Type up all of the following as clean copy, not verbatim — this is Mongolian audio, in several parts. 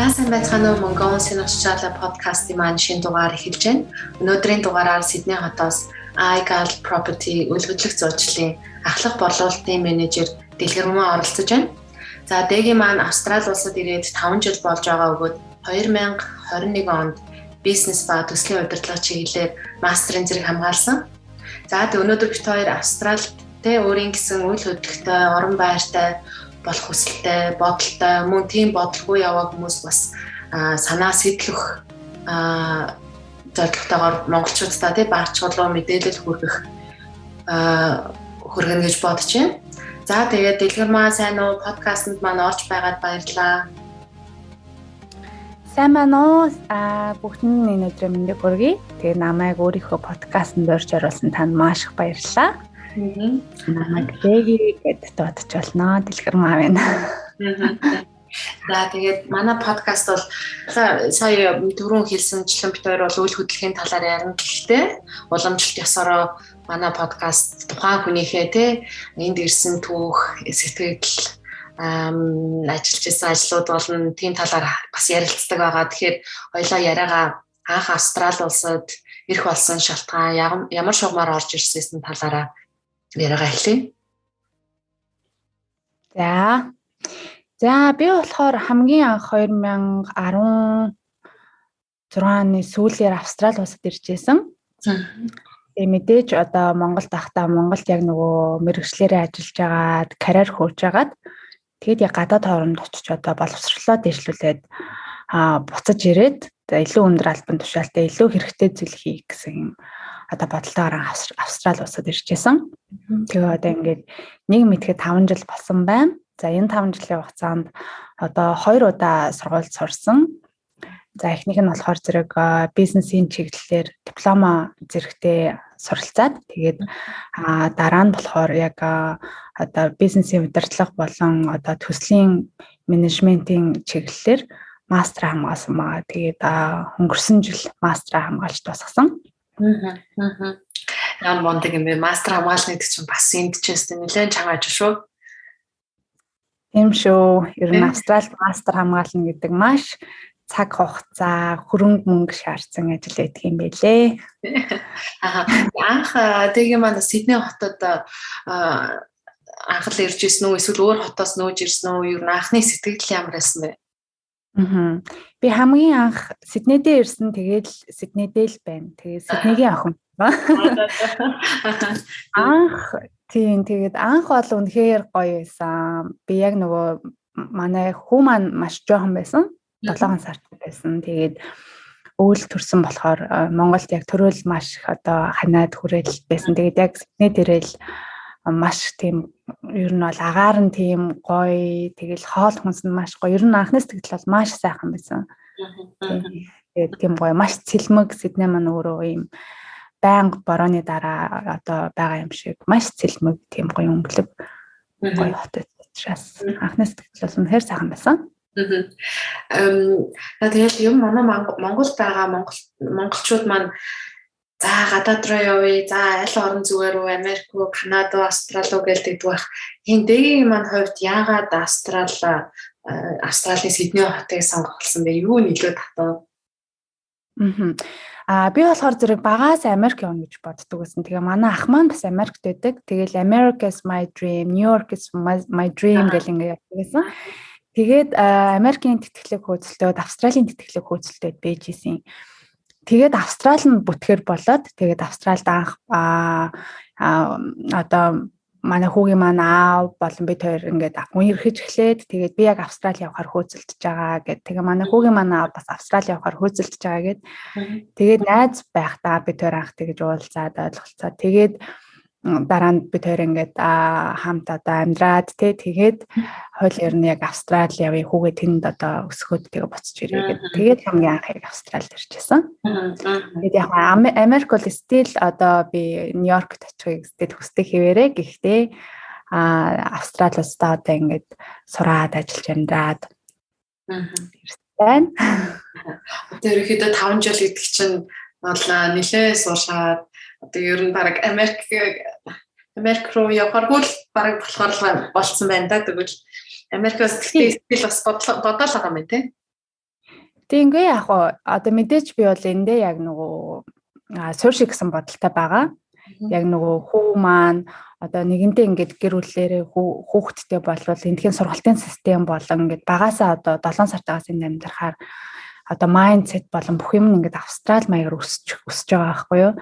Сайн байцгаана уу Монгол Синоччаала подкастын маань шинэ дугаар эхэлж байна. Өнөөдрийн дугаараар Сидней хотоос iGal Property үйл хөдлөх зуучлалын ахлах борлуулалтын менежер Дэлгэрмаа оролцож байна. За дэгийн маань Австрали улсад ирээд 5 жил болж байгаа бөгөөд 2021 онд бизнес ба төслийн удирдлага чиглэлээр мастерын зэрэг хамгаалсан. За өнөөдөр бид хоёр Австралид өөрийн гэсэн үйл хөдлөлтөй, орон байртай болох хүсэлтэй, бодолтой, мөн тийм бодлого яваг хүмүүс бас санаа сэтлэх зорилготойгоор монголчуудаа баачглуу мэдээлэл хүргэнэ гэж бодож байна. За тэгээд Дэлгэрмаа сайн уу? Подкастт маань орж байгаад баярлалаа. Сайн байна уу? Бүгдэнд өнөөдөр мэндийг хүргэе. Тэгээд намайг өөрийнхөө подкастт орж оруулсан танд маш их баярлалаа. Намайг дэги гэд дуудаж болно. Дэлгэрмаа байна. За тэгээд манай подкаст бол сая түрүүн хэлсэнчлэн бид хоёр бол үйл хөдлөлийн талаар ярина. Гэхдээ уламжлалт ёсороо манай подкаст тухайн хүнийхээ энд ирсэн түүх, сэтгэл ажиллаж байсан ажлууд болон тийм талаар бас ярилцдаг байгаа. Тэгэхээр хоёлаа яриагаа анх Австрали улсад ирэх болсон шалтгаан ямар шугамар орж ирсэн талаараа яриагаа эхлэе. За би болохоор хамгийн анх 2016 оны сүүлээр Австрали улсад ирж байсан. Мэдээж одоо Монголд ахтаа Монголд яг нөгөө мэргэжлэрээ ажиллаж агаад карьер хөөж агаад тэгээд яг гадаад хооронд очиж одоо боловсрлоо дэвшлүүлээд буцаж ирээд илүү өндөр албан тушаалтай илүү хэрэгтэй зүйл хийх гэсэн одоо бодолтойгоор Австрали улсад ирж байсан. Тэгээ одоо ингээд нэг мэдхэд 5 жил болсон байна. За энэ 5 жилийн хугацаанд одоо 2 удаа сургууль сурсан. За эхнийх нь болохоор зэрэг бизнесийн чиглэлээр диплома зэрэгтэй суралцаад тэгээд дараа нь болохоор яг одоо бизнесийн удирдлага болон одоо төслийн менежментийн чиглэлээр мастер хамгаалсан байгаа. Тэгээд өнгөрсөн жил мастер хамгаалж дуусгасан. Яа мондөг юм бэ? Мастер хамгаална гэдэг чинь бас энд ч гэсэн нэлээд чанга ажил шүү. Тийм шүү. Ер нь Австралид мастер хамгаална гэдэг маш цаг хугацаа, хөрөнгө мөнгө шаардсан ажил байдаг юм байлээ. Анх дэгийн маань Сидней хотод анх л ирж ирсэн үү? Эсвэл өөр хотоос нөөж ирсэн үү? Ер нь анхны сэтгэл ямар байсан бэ? Би хамгийн анх Сиднейдээ ирсэн. Тэгээд Сиднейдээ л байна. Тэгээд Сиднейгийн охин. Тэгээд анх бол үнэхээр гоё байсан. Би яг нөгөө манай хүү маань маш жоохон байсан. 7 сард байсан. Тэгээд өвөл төрсөн болохоор Монголд яг төрөл маш их одоо ханаад хүрээл байсан. Тэгээд яг Сиднейд ирэл маш тийм ер нь бол агаар нь тийм гоё. Тэгэл хоол хүнс нь маш гоё. Ер нь анхны сэтгэл бол маш сайхан байсан. Тэгээд тийм гоё маш цэлмэг. Сидней маань өөрөө юм байнга борооны дараа одоо байгаа юм шиг маш цэлмэг тийм гоё өнгөлөг гоё хот учраас анхны сэтгэл бол үнэхээр сайхан байсан. Тэгээд юм манай Монголд байгаа монголчууд маань за гадаад руу явъя, за аль орон зүгээр үү, Америк уу, Канада уу, Австрали уу гэлдэг байх. Энэ дэгийн маань хувьд яагаад Австралийн Сидней хотыг сонгосон бэ? Юу нөлөө татав? Би болохоор зэрэг багаас Америк явна гэж боддог байсан. Тэгээ манай ах маань бас Америкт байдаг. Тэгэл America is my dream, New York is my dream гэл ингэ явдаг байсан. Тэгээд Америкийн тэтгэлэг хөөцөлтөд, Австралийн тэтгэлэг хөөцөлтөд байж исэн. Тэгээд Австрали нь бүтгэр болоод тэгээд Австралид анх одоо манай хүүгийн маань аав болон бид хоёр ингээд үерхэж эхлээд тэгээд би яг Австрали явахаар хөөцөлдөж байгаа гэд. Тэгээ манай хүүгийн маань аав бас Австрали явахаар хөөцөлдөж байгаа гэд. Тэгээд найз байхдаа бид хоёр анх тэгж уулзаад ойлголцоо. Тэгээд дараа нь бид хоёр ингээд хамт одоо амьдраад тэгээд хойл ер нь яг Австрали явъя хүүгээ тэнд одоо өсгөөд тэгээ буцаж ирээ гэдэг. Тэгээд хамгийн анх яг Австралид ирчихсэн. Тэгээд яг Америк бол стил одоо би Нью-Йоркт очихыг стил хүсдэг хэвээрээ. Гэхдээ Австрали улсаа одоо ингээд сураад ажиллаж амьдраад байна. Тэр ихэдээ 5 жил гэдэг чинь бол нэлээ суушаад одоо ер нь баг Америк руу явахаргүй л баг болохоор болцсон байна да. Тэгвэл Америкаас сэтгэл бас бодоол байгаа юм тий. Тэгингүй яг одоо мэдээж би бол эндээ яг нөгөө сууршиг гэсэн бодолтой байгаа. Яг нөгөө хүү маань одоо нэгэнтээ ингээд гэр бүлээрээ хүүхэдтэй болвол эндхийн сургалтын систем болон ингээд багасаа одоо 7 сартаас энд амьдрахаар одоо майндсет болон бүх юм ингээд австрал маягаар өсөж байгаа байхгүй юу.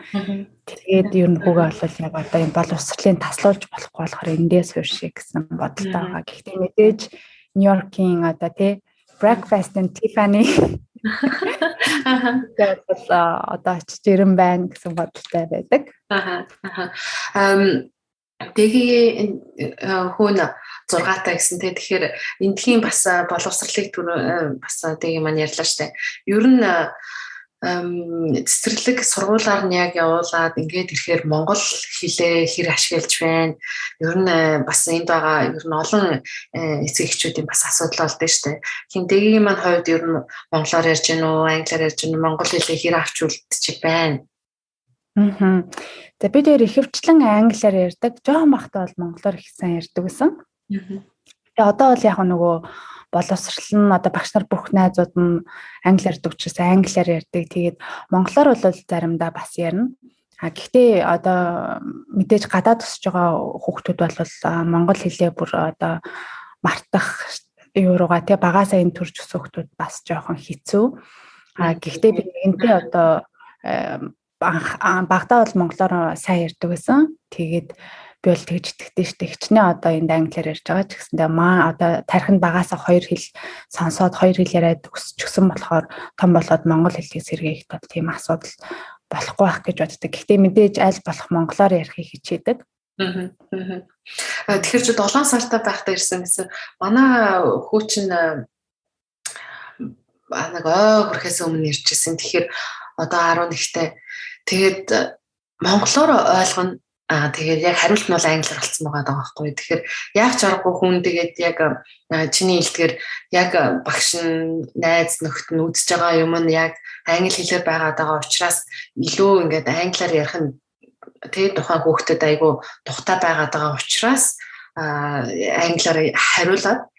Тэгээд ер нь хүүгээ болвол яг одоо энэ боловсролын таслуулж болохгүй болохоор эндээ сууршиг гэсэн бодолтой байгаа. Гэхдээ мэдээж Нью-Йоркийн одоо тий breakfast and Tiffany тэгээд одоо очиж ирэн байна гэсэн бодолтой байдаг. Тэгээ хүн 6-таа гэсэн тэгэхээр эндхийн бас боловсролыг бас тэгээ маань ярьлаа штэ. Ер нь цэцэрлэг сургуулаар нь яг явуулаад ингээд ирэхээр монгол хэлээ хэр ашиглаж байна. Ер нь бас энд байгаа ер нь олон эцэг эхчүүдийн бас асуудал болдөө штэ. Хинтэгийн маань хувьд ер нь монголоор ярьж гэнэ үү, англиар ярьж гэнэ үү, монгол хэлээ хэр авч үлдчих байна. За бид хоёр ихэвчлэн англиар ярьдаг. Жохон бахтаа бол монголоор их сайн ярьдаг гэсэн. Тэгээ одоо бол яг нөгөө боловсрол нь одоо багш нар бүх найзууд нь англиар ярьдаг учраас англиар ярьдаг. Тэгээд монголоор бол заримдаа бас ярина. Гэхдээ одоо мэдээж гадаад өсөж байгаа хүүхдүүд бол монгол хэлээ бүр одоо мартах юуруугаа тий багаасаа энэ төрж өсөх хүүхдүүд бас жоохон хэцүү. Гэхдээ би энэтэй одоо багтаа бол монголоор сайн ярьдаг гэсэн. Тэгээд би бол тэгж итгэдэг шүү дээ. Хичнээн одоо энд англиар ярьж байгаа ч гэсэндээ одоо тархинд багаасаа 2 хэл сонсоод 2 хэл яриад өсчихсөн болохоор том болоод монгол хэлийг сэргээхэд бол тийм асуудал болохгүй байх гэж боддог. Гэхдээ мэдээж аль болох монголоор ярихыг хичээдэг. Тэгэхээр чи 7 сартаа байхдаа ирсэн гэсэн. Манай хүүчин нэг хүрэхээс өмнө ирчихсэн. Тэгэхээр одоо 11-тэй. Тэгээд монголоор ойлгоно. Тэгээд яг хариулт нь бол англиар болсон байгаа байхгүй. Тэгэхээр яг ч аргагүй хүн тэгээд яг чиний хэлдгээр яг багш нь найз нөхд нь үзэж байгаа юм нь яг англи хэлээр байгаа учраас илүү ингээд англиар ярих нь тэгээд тухайн хүүхдэд айгүй тухтай байгаа учраас англиар хариулаад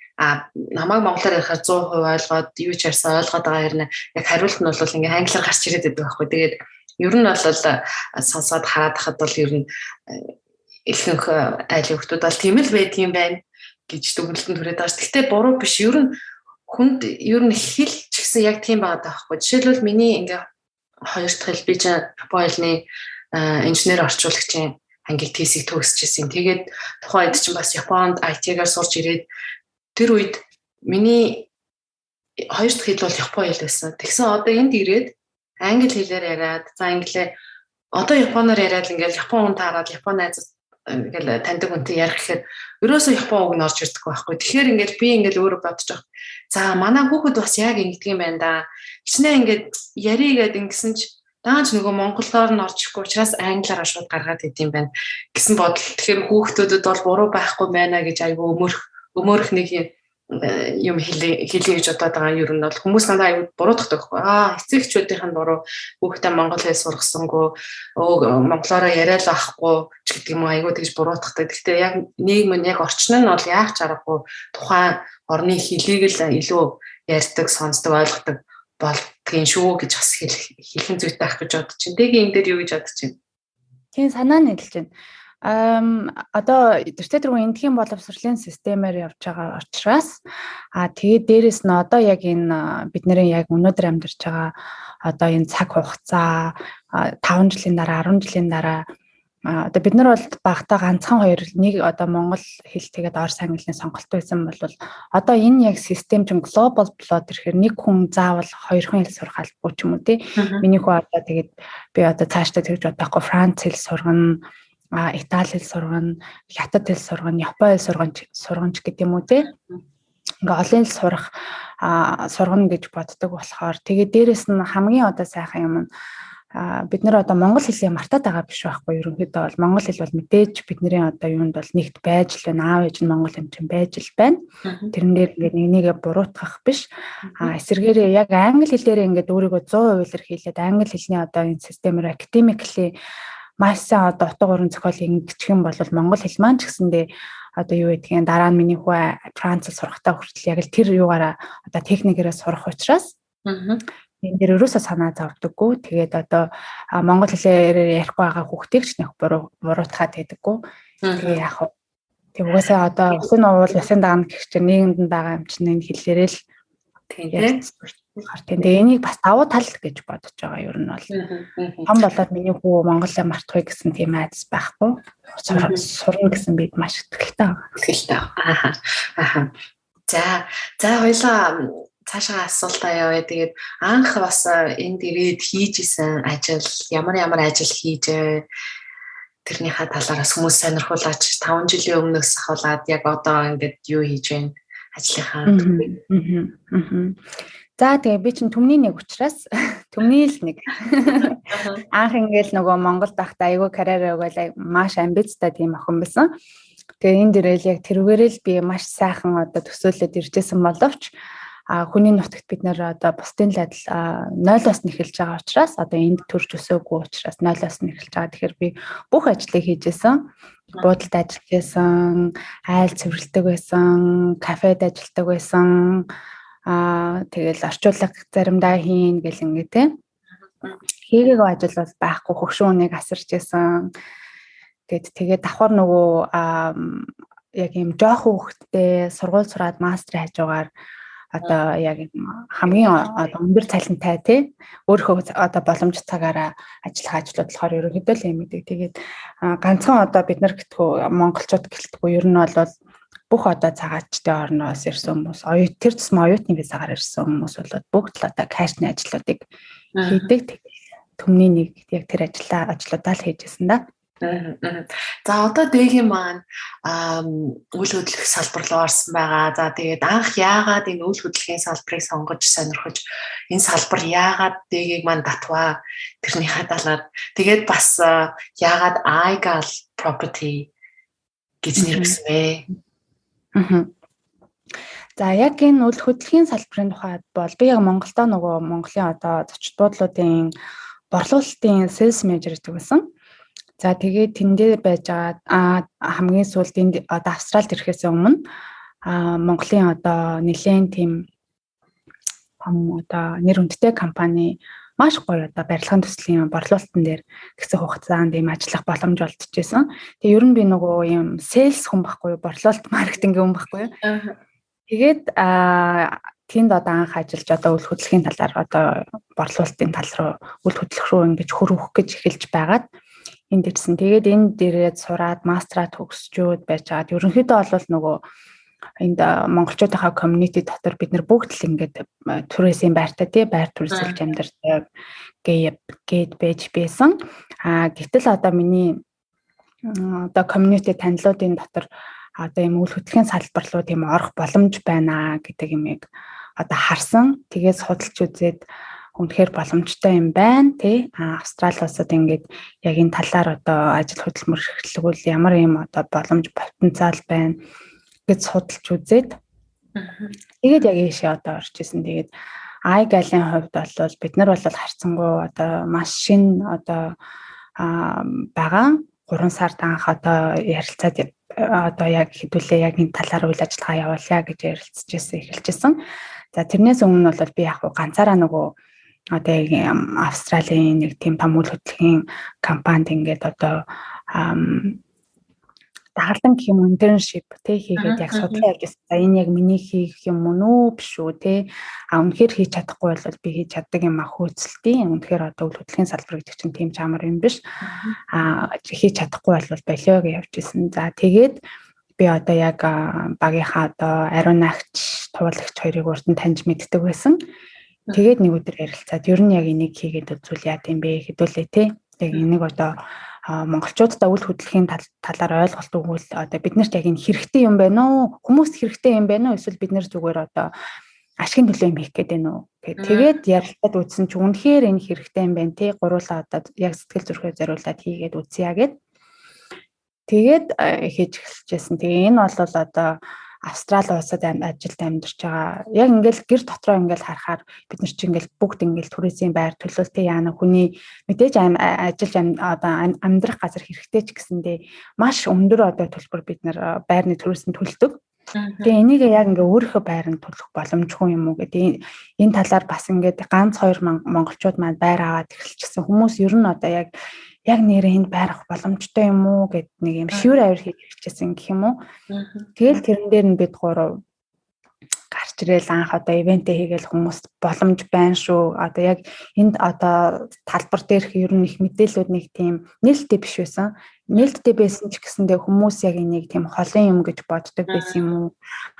намайг монголоор ярихаар 100% ойлгоод юу ч ярьсан ойлгоод байгаа хэрнээ яг хариулт нь бол ингээд англиар гарч ирээд байдаг байхгүй. Тэгээд ер нь бол сонсоод хараад хахад бол ер нь ихэнх айлын хүмүүс бол тийм л байдгийн байна гэж дүгнэлтэнд хүрээд байгаа. Гэхдээ буруу биш. Ер нь хүнд ер нь хэл ч гэсэн яг тийм байгаа байхгүй. Жишээлбэл миний ингээ 2 дахь хэл би чинь Японы хэлний инженер орчуулагчийн анги TC-г төгсөжсэн. Тэгээд тухайн үед чинь бас Японд IT-гаар сурч ирээд тэр үед миний 2 дахь хэл бол Японы хэл байсан. Тэгсэн одоо энд ирээд англи хэлээр яриад за англиар одоо японоор яриад ингээл япон хүн таараад япон найзууд ингээл таньдаг хүнтэй ярих гэхээр ерөөсөө япон үг нь орж ирдэг байхгүй. Тэгэхээр ингээл би ингээл өөрөө бодож байгаа. За манай хүүхэд бас яг ингэдэг юм байна да. Хичнээн ингээд яригээд ингэсэн ч даанч нөгөө монголоор нь орж ирэхгүй учраас англиараа шууд гаргаад идэм байна гэсэн бодол. Тэгэхээр хүүхдүүдэд бол буруу байхгүй байна гэж айгүй өмөрөх нэг юм хэлээ гэж бодоод байгаа юм. Ер нь бол хүмүүс надад аюул буруудахдаг байхгүй. Эцэгчүүдийнх нь буруу хүүхдээ монгол хэл сургасангүй монголоор яриад байхгүй ч гэдэг юм аюул тэгж буруудахдаг. Гэхдээ яг нийгэм нь яг орчин нь бол яах ч аргагүй тухайн орны хэлийг л илүү ярьдаг, сонсдог, ойлгодог болдгийн шүү гэж бас хэлхэн зүйтэй байх гэж бодож байна. Тэгээ энэ дээр юу гэж бодож байна? Тийм санаа нь хэлж байна. Одоо тэртээ түрүү эндхийн боловсролын системээр явж байгаа учраас тэгээд дээрэс нь одоо яг энэ бидний яг өнөөдөр амьдарч байгаа одоо энэ цаг хугацаа 5 жилийн дараа 10 жилийн дараа одоо бид нар бол багтаа ганцхан нэг одоо монгол хэл тэгээд орос английн сонголт байсан бол одоо энэ яг систем чинь global plot ирэхээр нэг хүн заавал 2 хэл сурах албагүй ч юм уу тий. Миний хүү одоо тэгээд би одоо цаашдаа тэгж бодохгүй Франц хэл сургана, Итали хэл сургана, Хятад хэл сургана, Японы хэл сургана ч гэдэг юм уу те. Ингээ олон хэл сургана гэж боддог болохоор тэгээд дээрэс нь хамгийн одоо сайхан юм нь бид нар одоо монгол хэлийг мартаад байгаа биш байхгүй. Ерөнхийдөө бол монгол хэл бол мэдээж бидний одоо юунд бол нэгт байж л байна. Аав ээж нь монгол хэмжин байж л байна. Тэрэн дээр ингээ нэгнийгээ буруутгах биш. Эсвэргээрээ яг англи хэлээр ингээ өөрийгөө 100% илэрхийлээд англи хэлний одоо энэ системээр academically маш сайн одоо утга уран зохиол ингэчих юм бол монгол хэл маань ч гэсэндээ одоо юу гэдгийг дараа нь миний хүү Францад сурахтаа хүртэл яг л тэр юугаараа одоо техникээрээ сурах учраас энэ дэр ерөөсөө санаа зовдөггүй. Тэгээд одоо монгол хэлээр ярихгүй байгаа хүүхдийг ч нэг буруутгаад байдаггүй. Тэгээ яг тэг угаасаа одоо усын уул ясын даана гэх чинь нийгэмд байгаа юм чинь энэ хэллээрээ л тэгээ энийг бас давуу тал гэж бодож байгаа ер нь бол. Том болоод миний хүү Монголоо мартахгүй гэсэн тийм айдас байхгүй. Сурна гэсэн бид маш итгэлтэй байгаа. Итгэлтэй. Аа. За хоёлаа цаашаа асуултаа яваа. Тэгээд анх бас энд ирээд хийж исэн ажил ямар ажил хийж тэрнийхээ талаараас хүмүүс сонирхуулаач 5 жилийн өмнөөс ахуулаад яг одоо ингээд юу хийж байна ажлынхаа. За тэгээ би чинь түмний нэг учраас түмний л нэг анх ингээл нөгөө Монголд байхдаа айгүй карьер өгөөл маш амбицтай тийм охин байсан. Тэгээ энэ дээрэл яг тэрүүгээрээ л би маш сайхан одоо төсөөлөд иржсэн боловч хүний нутагт бид нэр одоо бусдын л адил 0-оос нь эхэлж байгаа учраас одоо энд төрж өсөөгүй учраас 0-оос нь эхэлж байгаа. Тэгэхээр би бүх ажлыг хийжсэн. Буудалд ажиллаж байсан, айл цэвэрлдэг байсан, кафед ажилладаг байсан. Тэгэл орчуулга заримдаа хийн гэл ингээ те. Хийгээгүй ажил бол байхгүй хөгшин үнийг асарч байсан. Тэгээд давхар нөгөө яг юм жоохон хөвгтдээ сургууль сураад мастер хажуугаар одоо яг хамгийн одоо өндөр цалинтай тий өөрөө одоо боломж цагаараа ажиллах ажлууд болохоор ерөнхийдөө л юм идэг. Тэгээд ганцхан одоо бид нар гэтгүү монголчууд гэлтгүү ер нь бол бүх одоо цагаачтай орноос ирсэн хүмүүс тэр тусмаа оюутны визагаар ирсэн хүмүүс бол бүгд л одоо кашны ажлуудыг хийдэг. Төмний нэг яг тэр ажлуудаа л хийжсэн да. За одоо дэгийн маань үйл хөдлөх салбар руу орсон байгаа. За тэгээд анх яагаад энэ үйл хөдлөлийн салбарыг сонгож сонирхож энэ салбар яагаад дэгийг маань татваа тэрнийхээ талаар тэгээд бас яагаад iGal property гэж нэрвсэн бэ? За яг энэ үйл хөдлөлийн салбарын тухайд бол би яг Монголдо нөгөө Монголын одоо зочид буудлуудын борлуулалтын sales manager гэдэг байсан. За тэгээд тэндээ байж байгаа хамгийн сүүлд энд одоо Австралид ирэхээс өмнө Монголын одоо нэлээд тийм том одоо нэр хүндтэй компани маш гоё одоо барилгын төслийн борлуулалтын дээр гэсэн хугацаанд ийм ажиллах боломж олдчихсэн. Тэгээ ер нь би нөгөө ийм sales хүн байхгүй юу, борлуулалт маркетинг хүн байхгүй юу. Тэгээд тэнд одоо анх ажиллаж одоо үйл хөдлөлийн талаар одоо борлуулалтын тал руу үйл хөдлөх рүү ингэж хөрвөх гэж эхэлж байгаад энд ирсэн. Тэгээд энэ дээрээ сураад мастраа төгсчөөд байж байгаа. Ерөнхийдөө бол нөгөө энд монголчуудынхаа community дотор бид нар бүгд л ингээд туристийн байртай тий байр туристэлж амьдардаг гээд байж байсан. Гэтэл одоо миний одоо community танилуудын дотор одоо ийм үйл хөдлөлийн салбар руу тийм орох боломж байна гэдэг юмыг одоо харсан. Тэгээд судалж үзээд үнэхээр боломжтой юм байна тий. Австрали улсад ингээд яг энэ талаар одоо ажил хөдөлмөр эрхлэгүүл ямар юм одоо боломж потенциал байна гэж судалж үзээд тэгээд яг ийшээ одоо орж исэн. Тэгээд iGal-ийн хувьд бол бид нар бол харьцангуй одоо маш шин одоо байгаа 3 сард анх одоо ярилцаад одоо яг хэдүүлээ яг энэ талаар үйл ажиллагаа явуулъя гэж эхэлжсэн. За тэрнээс өмнө бол би яг ганцаараа нөгөө одоо Австралийн нэг тийм том үйл хөдлөлийн компанид ингээд одоо дагалдан гэх юм internship тий хийгээд яг судлаа явж байсан. За энэ яг миний хийх юм уу биш үү тий. Үнэхээр хийж чадахгүй бол би хийж чаддаг юм хөөцөлтийн. Үнэхээр одоо үйл хөдлөлийн салбар гэдэг чинь тийм ч амар юм биш. Хийж чадахгүй бол болио гэж явж исэн. За тэгээд би одоо яг багийнхаа одоо ариун наагч туулагч хоёрыг урд нь таньж мэддэг байсан. Тэгээд нэг өдөр ярилцаад ер нь яг энийг хийгээд үзүүл яа гэм бэ хэдүүлээ тий. Яг энийг одоо монголчуудад үйл хөдлөлийн талаар ойлголт өгвөл одоо биднэрт яг энэ хэрэгтэй юм байна уу? Хүмүүст хэрэгтэй юм байна уу? Эсвэл бид нэр зүгээр одоо ашигын төлөө юм хийх гээд байна уу? Тэгээд ярилцаад үзсэн чи үнэхээр энэ хэрэгтэй юм байна тий. Гуруулаа одоо яг сэтгэл зүрхээ зориулаад хийгээд үзье гэд. Тэгээд хийж эхэлчихсэн. Тэгээ энэ бол одоо Австрали улсад ажилд амьдарч байгаа. Яг ингээл гэр дотроо ингээл харахаар бид нар чи ингээл бүгд ингээл туризмын байр төлөвлөлтөө яана хүний мэдээж ажиллаж одоо амьдрах газар хэрэгтэй ч гэсэндээ маш өндөр одоо төлбөр бид нар байрны төрөөсөнд төлдөг. Тэгээ энийг яг ингээ өөрийнхөө байранд төлөх боломжгүй юм уу гэдэг энэ талаар бас ингээд ганц 2 монголчууд маань байр аваад эхэлчихсэн хүмүүс ер нь одоо яг нэрээ энд байрах боломжтой юм уу гэд нэг юм шивэр авир хийж эхэлчихсэн гэх юм уу. Тэгэл тэрэн дээр нь бид гурав гарч ирэл анх одоо ивентээ хийгээл хүмүүст боломж байна шүү. Одоо яг энд одоо талбар дээрх ер нь их мэдээлүүд нэг тийм нээлттэй биш байсан. Нээлттэй байсан ч гэсэндээ хүмүүс яг энийг тийм холын юм гэж боддог байсан юм уу?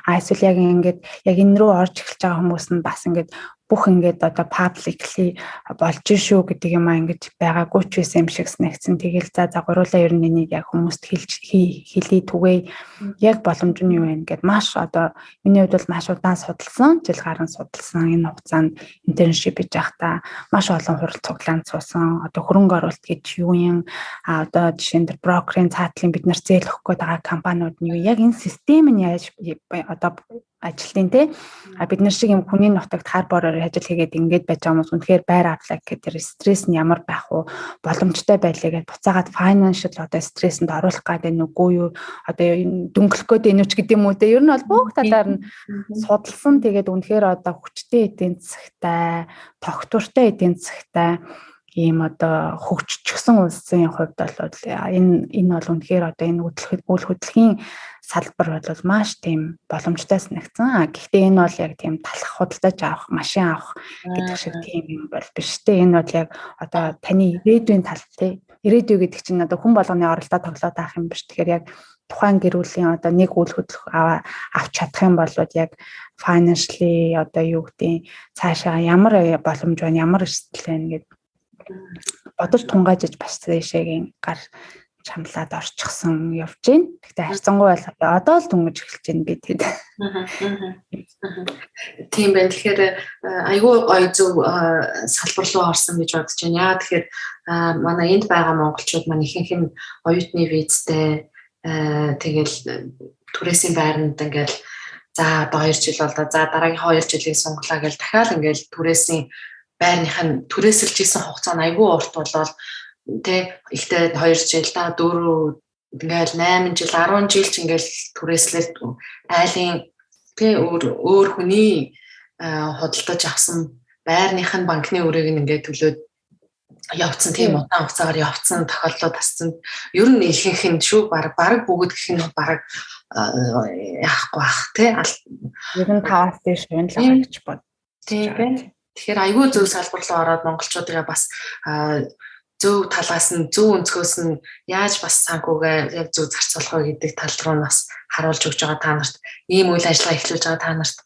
Эсвэл яг ингээд яг энэ рүү орж эхэлж байгаа хүмүүс нь бас ингээд бүх ингээд одоо publicly болж шүү гэдэг юм аа ингэж байгаагүй ч байсан юм шиг санагдсан. Тэгэл за гуруулаа ер нь энийг яг хүмүүст хэлий түгээ яг боломж нь юу вэ гэд маш одоо миний хувьд бол маш удаан судалсан, жил гарan судалсан энэ хугацаанд internship хийж байхдаа маш олон хурал цуглаанд суусан. Одоо хөрөнгө оруулалт гэж юу юм одоо жишээнд брокерийн цаатлын бид нар зээл өгөх гээд байгаа компаниуд нь юу яг энэ систем нь яаж одоо ажилтны те бид нар шиг юм хүний нутагт хар бороор ажил хийгээд ингээд байж байгаа хүмүүс үнэхээр байр авлаа гэхээр стресс нь ямар байх вэ боломжтой байлээ гэж буцаагаад financial одоо стрессэнд оруулах гэдэг нүггүй юу одоо дөнгөлөх гээд энэ ч гэдэг юм уу те ер нь бол бүх талаар нь судалсан тэгээд үнэхээр одоо хүчтэй эдийн засагтай тогтвортой эдийн засагтай ийм одоо хөгжчихсэн улсын хувьд бол энэ бол үнэхээр одоо энэ үйл хөдлөлийн салбар бол маш тийм боломжтой санагдсан. Гэхдээ энэ бол яг тийм талах худалдаж авах, машин авах гэдэг шиг тийм юм бол биш те. Энэ бол яг одоо таны ирээдүйн тал те. Ирээдүй гэдэг чинь одоо хүн болгоны оролдоо тоглоод авах юм биш. Тэгэхээр яг тухайн гэр бүлийн одоо нэг үйл хөдлөх авч чадах юм бол яг financially одоо юу гэдэг цаашаа ямар боломж байна, ямар эрсдэл байна гэдэг бодож тунгаажиж бас цаашаагийн гар чамлаад орчихсон явж байна. Гэхдээ харьцангуй бол одоо л дүнгиж эхэлж байна би тэгэд. Тийм байна. Тэгэхээр айгүй гоё зөв салбар руу орсон гэж бодож байна. Яа тэгэхээр манай энд байгаа монголчууд маань ихэнх нь оюутны визтэй тэгэл түрээсийн байранд ингээл за одоо 2 жил болоо за дараагийн 2 жилийн сунглаа гэж дахиад ингээл түрээсийн байрных нь түрээсэлж исэн хугацаа нь айгүй урт болоод тэ ихтэй 2 жил та 4 ингээл 8 жил 10 жил ч ингээл түрээслэл айлын тэ өөр хүний худалдаж авсан байрных нь банкны өрөөг нь ингээд төлөөд явцсан тийм удаан хугацаагаар явцсан тохиолдлууд тасцсан. Ер нь ихэнх нь шүү баг бүгд гэх нь баг яахгүй бах тэ 95-аас дээш байна л гэж бод. Тийм байна. Тэгэхээр айгүй зөв салбар руу ороод монголчуудыгаа бас зөв талаас нь зөв өнцгөөс нь яаж бас санхүүгээ яг зөв зарцуулах вэ гэдэг тал руу нас харуулж өгч байгаа та нарт ийм үйл ажиллагаа эхлүүлж байгаа та нарт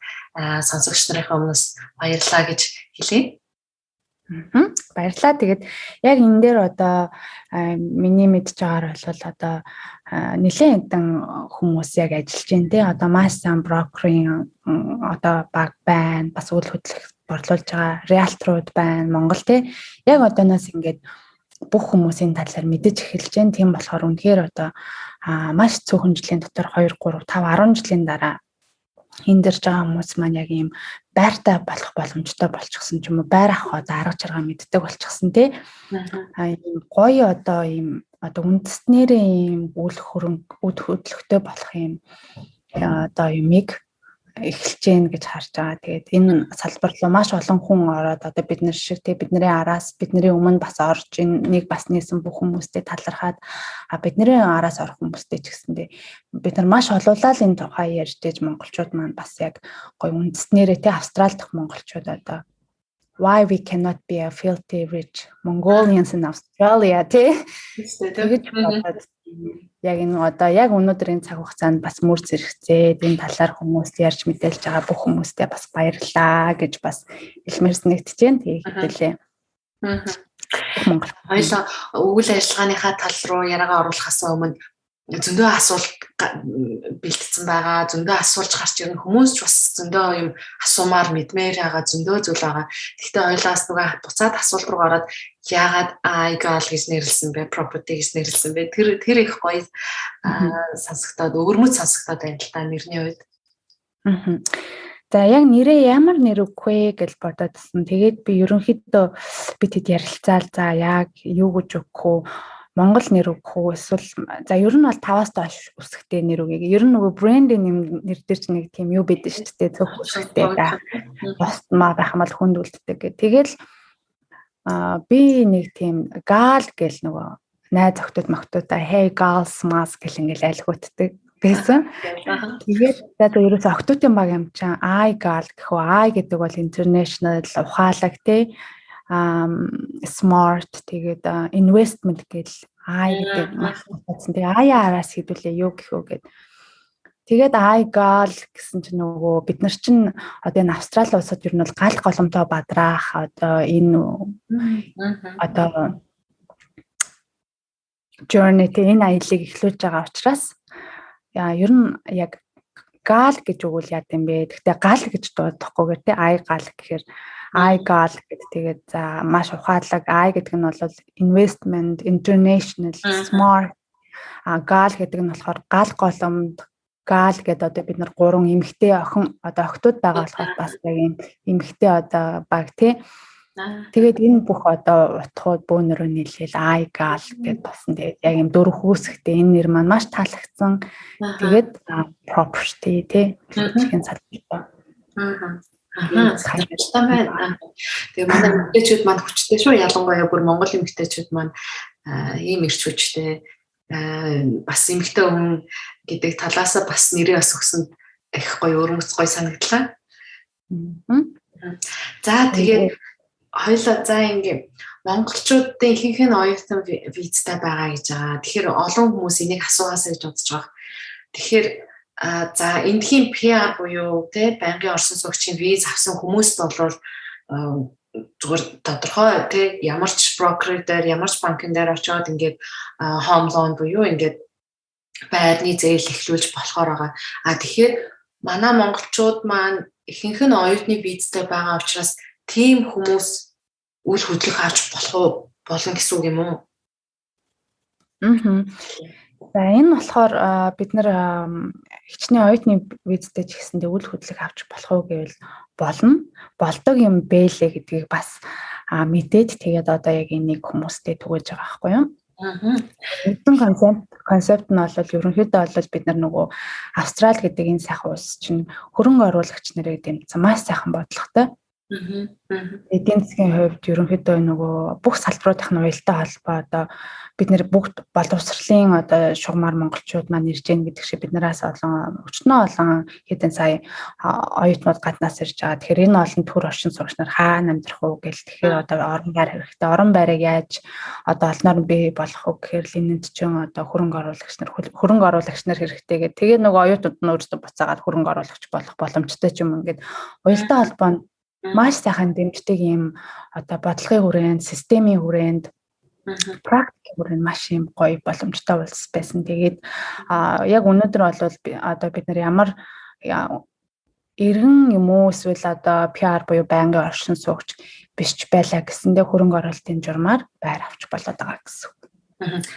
сонсогч нарын өмнөөс баярлалаа гэж хэлье. Баярлалаа. Тэгээд яг энэ дээр одоо миний мэдж байгаагаар бол одоо нэлээд хэдэн хүмүүс яг ажиллаж байна те. Одоо маш сайн брокерийн одоо баг байна. Бас үйл хөдлөх борлуулж байгаа риэлторууд байна Монгол те. Яг одооноос ингээд бүх хүмүүсийн талаар мэдэж эхэлж байна. Тийм болохоор үнэхээр одоо маш цөөхөн жилийн дотор 2 3 5 10 жилийн дараа энэ дэрж байгаа хүмүүс маань яг ийм байртай болох боломжтой болчихсон ч юм уу байр авах одоо арга чаргаа мэддэг болчихсон тий. Ийм гоё одоо ийм одоо үндэстнэрээ ийм үйл хөдлөхтэй болох ийм одоо юмыг эхэлж гэн гэж харж байгаа. Тэгээд энэ салбар руу маш олон хүн ороод одоо бид нар шиг тий бидний араас бидний өмнө бас орж нэг бас нээсэн бүх хүмүүстэй талархаад бидний араас орох хүмүүстэй ч гэсэндээ бид нар маш олуулаад энэ тухай ярьж дэж монголчууд маань бас яг гоё үндэснэрээ тий Австрали дахь монголчууд одоо why we cannot be a filthy rich Mongolians in Australia тий тэгэж бодоод яг энэ одоо яг өнөөдрийн цаг хугацаанд бас мөр зэрэгцээд энэ талаар хүмүүст ярьж мэдээлж байгаа бүх хүмүүстээ бас баярлалаа гэж бас хэлмээр санагдаж байна. Тэгээ хэлээ. Хоёлоо үйл ажиллагааныхаа тал руу яриагаа оруулахаас өмнө зөндөө асуулт бэлтгэсэн байгаа. Зөндөө асуулж гарч ирнэ хүмүүс ч бас зөндөө юм асуумаар мэдмээр байгаа зөндөө зүйл байгаа. Гэхдээ хоёлаас нөгөө буцаад асуулт руу ороод яагаад iGal гэж нэрлсэн бэ? Property гэж нэрлсэн бэ? Тэр их гоё сонсогдоод өвөрмөц сонсогдоод байна л та нэрний үед. За яг нэрээ ямар нэр өгөх вэ гэж бодоодсэн. Тэгээд би ерөнхийдөө бид хэд ярилцаал за яг юу гэж өгөх вэ? Монгол нэр өгөх үү эсвэл за ер нь бол 5-аас доош үсгтэй нэр өгье. Ер нь нөгөө брендийн нэр дээр ч нэг тийм юу байдаг шүү дээ. Цөөх үсгтэй байх. Босмаа байх юм бол хүнд үлддэг гэх. Тэгэл би нэг тийм гал гэл нөгөө найз охтууд мохтуудаа hey girls mas гэл ингээл айлгууддаг байсан. Тэгээд за ерөөсө охтуудын баг юм чам I gal гэх үү I гэдэг бол international ухаалаг тий smart тэгээд investment гэл I гэдэг маш утсан. Тэгээ аяараас хэдүүлээ юу гэх үү гэд. Тэгээд I gal гэсэн чинь нөгөө бид нар чинь одоо энэ Австрали улсад ер нь бол гал голомтоо бадраах одоо энэ одоо journey тэ энэ аяллыг эхлүүлж байгаа учраас ер нь яг гал гэж өгвөл яа гэм бэ? Гэхдээ гал гэж дуудахгүйгээр тэ I gal гэхээр I gal гэдэг тэгээд за маш ухаалаг I гэдэг нь бол investment international smart gal гэдэг нь болохоор гал голомт гал гэдэг одоо бид нар 3 эмэгтэй охин одоо охтууд байгаа болохоор бас яг юм эмэгтэй одоо баг тий. Тэгээд энэ бүх одоо утгууд бөөнөрөө нийлээл I gal гэдээ басан. Тэгээд яг юм 4 хүүсгтэй энэ нэр маань маш таалагдсан. Тэгээд property тий гэх салбарт. Хаалтан байна. Тэгээ манай эмэгтэйчүүд маань хүчтэй шүү. Ялангуяа бүр Монгол эмэгтэйчүүд маань ийм ирч хүчтэй бас эмэгтэй хүн гэдэг талаас бас нэрээ бас өгсөн их гоё өрмөц гоё санагдлаа. За тэгээд хоёлаа за ингээм монголчуудын ихэнх нь оюутан визтэй байгаа гэж байгаа. Тэгэхээр олон хүмүүс энийг асуугаасаа гэж бодож байгаа. Тэгэхээр за эндхийн PR буюу тэ байнгын орсон суугчийн виз авсан хүмүүст бол зүгээр тодорхой тэ ямар ч брокер дээр ямар ч банкн дээр очиод ингээд home loan буюу ингээд байрны зээл эхлүүлж болохоор байгаа. Тэгэхээр манай монголчууд маань ихэнх нь оюутны визтэй байгаа учраас тийм хүмүүс үйл хөдлөх авч болно гэсэн үг юм уу? За энэ болохоор бид нар хичнээн оюутны визтэй ч гэсэндээ үйл хөдлөх авч болох уу гэвэл болно. Болдог юм бэлээ гэдгийг бас мэдээд тэгээд одоо яг энийг хүмүүстэй түгэж байгаа байхгүй юу? Энэ концепт нь бол ерөнхийдөө бол бид нар нөгөө Австрали гэдэг энэ сайхан улс чинь хөрөнгө оруулагч нарыг дэмжсэн маш сайхан бодлоготой. Эдийн засгийн хувьд ерөнхийдөө нөгөө бүх салбаруудын уялдаа холбоо одоо бид нэр бүгд боловсролын одоо шугамар монголчууд маань ирж гэн гэдэг шиг биднээс олон өчнөө олон хэдэн сая оюутнууд гаднаас ирж байгаа. Тэгэхээр энэ олон төр оршин суугч нар хаана амьдрах уу гэл тэгэхээр одоо орон байр хэрэгтэй. Орон байрыг яаж одоо олноор нь бий болох уу гэхээр л энэнд чинь одоо хөрөнгө оруулагч нар хэрэгтэй гэдэг. Тэгээ нөгөө оюутнууд нь өөрсдөө буцаагаад хөрөнгө оруулагч болох боломжтой ч юм ингээд уялдаа холбоонд маш сайхан дэмждэг юм одоо бодлогын хүрээнд, системийн хүрээнд, практикийн хүрээнд маш юм гоё боломжтой улс байсан. Тэгээд яг өнөөдөр бол одоо бид нар ямар иргэн юм уу эсвэл одоо PR буюу байнгын оршин суугч биш ч байлаа гэсэндээ хөрөнгө оруулалтын журмаар байр авч болоод байгаа гэсэн үг.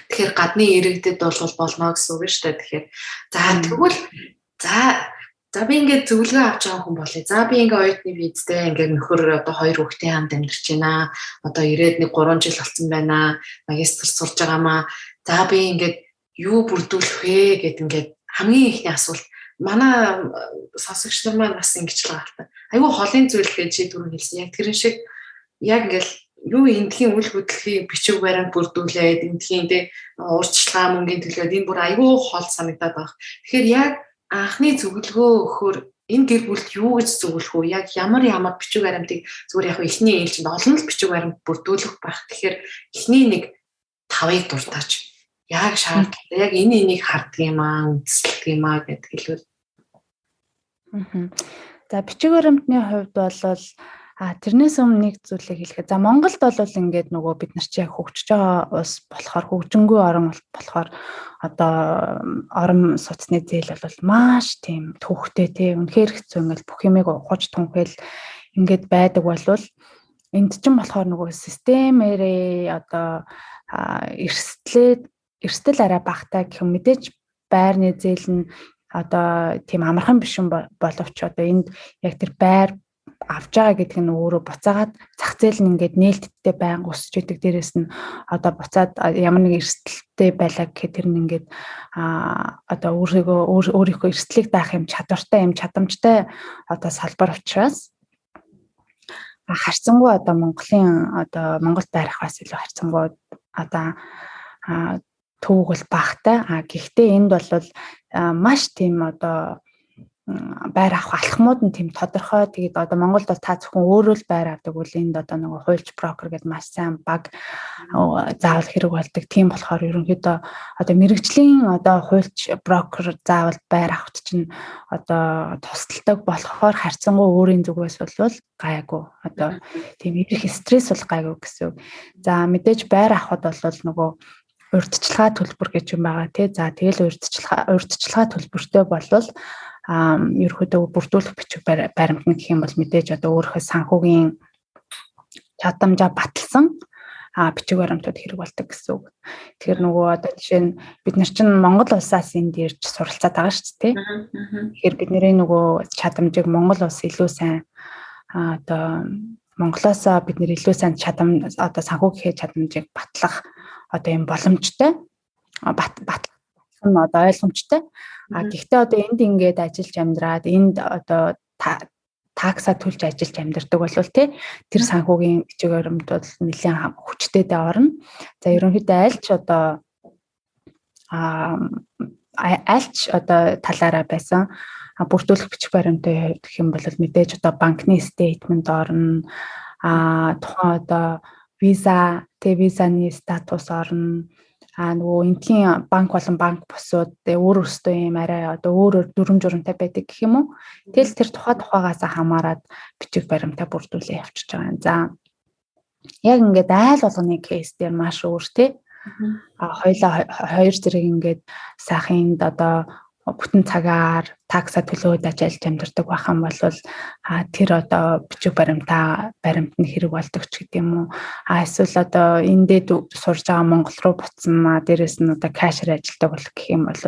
Тэгэхээр гадны иргэдэд бол болно гэсэн үг шүү дээ. Тэгэхээр за тэгвэл за би ингээд зөвлөгөө авч байгаа хүн болъё. За би ингээд оюутны визтэй ингээд нөхөр одоо 2 хүүхдийн хамт амьдарч байна. Одоо ирээд нэг 3 жил болсон байна. Магистр сурж байгаамаа. За би ингээд юу бүрдүүлэх вэ гэд ингээд хамгийн ихний асуулт манай сонсогч нар маань бас ингэж л байгаа л та. Айгүй холын зүйл гэж чи түрүү хэлсэн. Яг тэрэн шиг яг ингээд юу эндхийн үйл хөдлөлийн бичиг баримт бүрдүүлээд эндхийн дэ уурчлага мөнгөний төлөөд энэ бүр айгүй хол санагдаад байна. Тэгэхээр яг анхны зөвлөгөө өгөхөөр энэ гэр бүлд юу гэж зөвлөх вэ? Яг ямар бичиг баримтыг зүгээр яг эхний ээлжинд олон л бичиг баримт бүрдүүлэх байх. Тэгэхээр эхний нэг 5-ыг дуртаач. Яг шаардлагатай. Яг энийг харддаг юм аа, үндэслэх юм аа гэдэг хэлвэл. За бичиг баримтны хувьд бол тэрнээс өмнө нэг зүйлийг хэлэхэд за Монголд бол ингээд нөгөө бид нар чи яг хөгжиж байгаа улс болохоор хөгжингүй орн болохоор одоо орон сууцны зээл бол маш тийм төвхтэй тий үнэхээр хэцүү ингээд бүх юмыг ухаж түнхэл ингээд байдаг болвол энд чинь болохоор нөгөө системээрээ одоо эрсдэл арай багтаа гэх юм мэдээж байрны зээл нь одоо тийм амархан биш юм боловч одоо энд яг тэр байр авч байгаа гэдэг нь өөрөө буцаагаад зах зээл нь ингээд нээлттэй байнга өсөж идэг. Дээрээс нь одоо буцаад ямар нэг эрсдэлтэй байлаа гэхэд тэр нь ингээд одоо өөрийнхөө эрсдлийг даах юм чадвартай юм чадамжтай одоо салбар учраас харьцангуй одоо Монголд байрах бас илүү харьцангуй одоо төвөг бол багтай. Гэхдээ энд бол маш тийм одоо байр авах алхмууд нь тийм тодорхой. Тэгээд одоо Монголд бол та зөвхөн өөрөө л байр авдаг үл энд одоо нэг хуульч брокер гэдэг маш сайн баг заавал хэрэг болдог. Тийм болохоор ерөнхийдөө одоо мэрэгжлийн одоо хуульч брокер заавал байр авахт чинь одоо тусалдаг болохоор харьцангуй өөрийн зүгээс бол гайгүй. Одоо тийм их стресс бол гайгүй гэсэн үг. За мэдээж байр авахд бол нөгөө урьдчилгаа төлбөр гэж юм байгаа тий. За тэгэл урьдчилгаа төлбөртэй болвол ерөөдөө бүрдүүлэх бичиг баримт гэх юм бол мэдээж одоо өөрийнхөө санхүүгийн чадамжаа баталсан бичиг баримтууд хэрэг болдог гэсэн үг. Тэгэхээр нөгөө одоо жишээ нь бид нар чинь Монгол улсаас энд ирж суралцаад байгаа шүү дээ. Тэгэхээр бидний нөгөө чадамжийг Монгол улс илүү сайн одоо Монголоос бид нэр илүү сайн одоо санхүүгийн чадамжийг батлах одоо юм боломжтой батлах нь одоо ойлгомжтой. Гэхдээ одоо энд ингээд ажиллаж амьдраад энд одоо такса төлж ажиллаж амьдардаг болвол тэр санхүүгийн бичиг баримт бол нэлээд хүчтэйдээ орно. За ерөнхийдөө альч одоо талаараа байсан бүрдүүлэх бичиг баримтын хувьд гэх юм бол мэдээж одоо банкны стейтмент орно. Тухайн одоо визаны статус орно. Нөгөө энтхийн банк болон банк бусууд өөр өөртөө юм арай одоо өөрөөр дүрм журамтай байдаг гэх юм уу. Тэгэл тэр тухайгаас хамаарат бичиг баримтаа бүрдүүлээ явчихж байгаа юм. За яг ингээд айл болгоны кейс дээр маш өөр тий. Хоёулаа хоёр зэрэг ингээд сайхан одоо бүтэн цагаар такса төлөөд ажиллаж амьдардаг байх юм бол тэр одоо бичиг баримт нь хэрэг болдог ч гэдэг юм уу. Эсвэл одоо эндээ сурж байгаа Монгол руу буцсан дээрээс нь одоо кэшэр ажилладаг болох гэх юм бол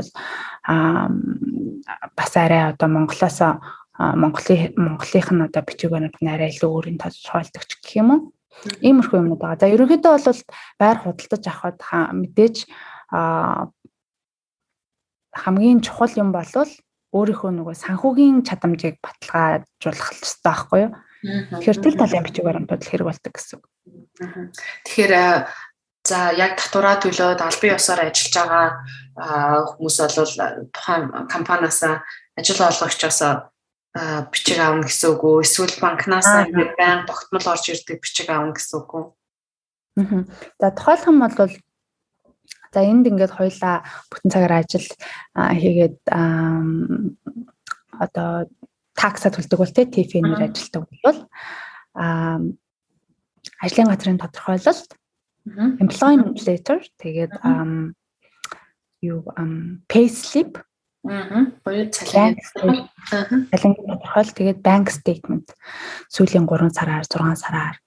бас арай одоо Монголынх нь одоо бичиг баримт нь арай илүү өөрийн тодорхойлдог ч гэх юм уу. Иймэрхүү юмнууд байгаа. За ерөнхийдөө бол байр худалдаж авахд мэдээж хамгийн чухал юм бол өөрийнхөө нөгөө санхүүгийн чадамжийг баталгаажуулах хэрэгтэй байхгүй юу? Тэгэхээр тэр талын бичиг баримтууд хэрэг болдог гэсэн үг. Тэгэхээр за яг татвараа төлөөд албан ёсоор ажиллаж байгаа хүмүүс бол тухайн компаниас ажил олгогчоос бичиг аавна гэсэн үг үү? Эсвэл банкнаас ингээд байнга тогтмол орж ирдэг бичиг аавна гэсэн үг үү? За тухайлх юм бол за энд ингээд хоёлаа бүтэн цагаар ажил хийгээд одоо такса төлдөг бол TFN-ээр ажилладаг бол ажлын газрын тодорхойлолт employment letter тэгээд pay slip боёо цалингийн тодорхойлолт тэгээд bank statement сүүлийн 3 сараар 6 сараар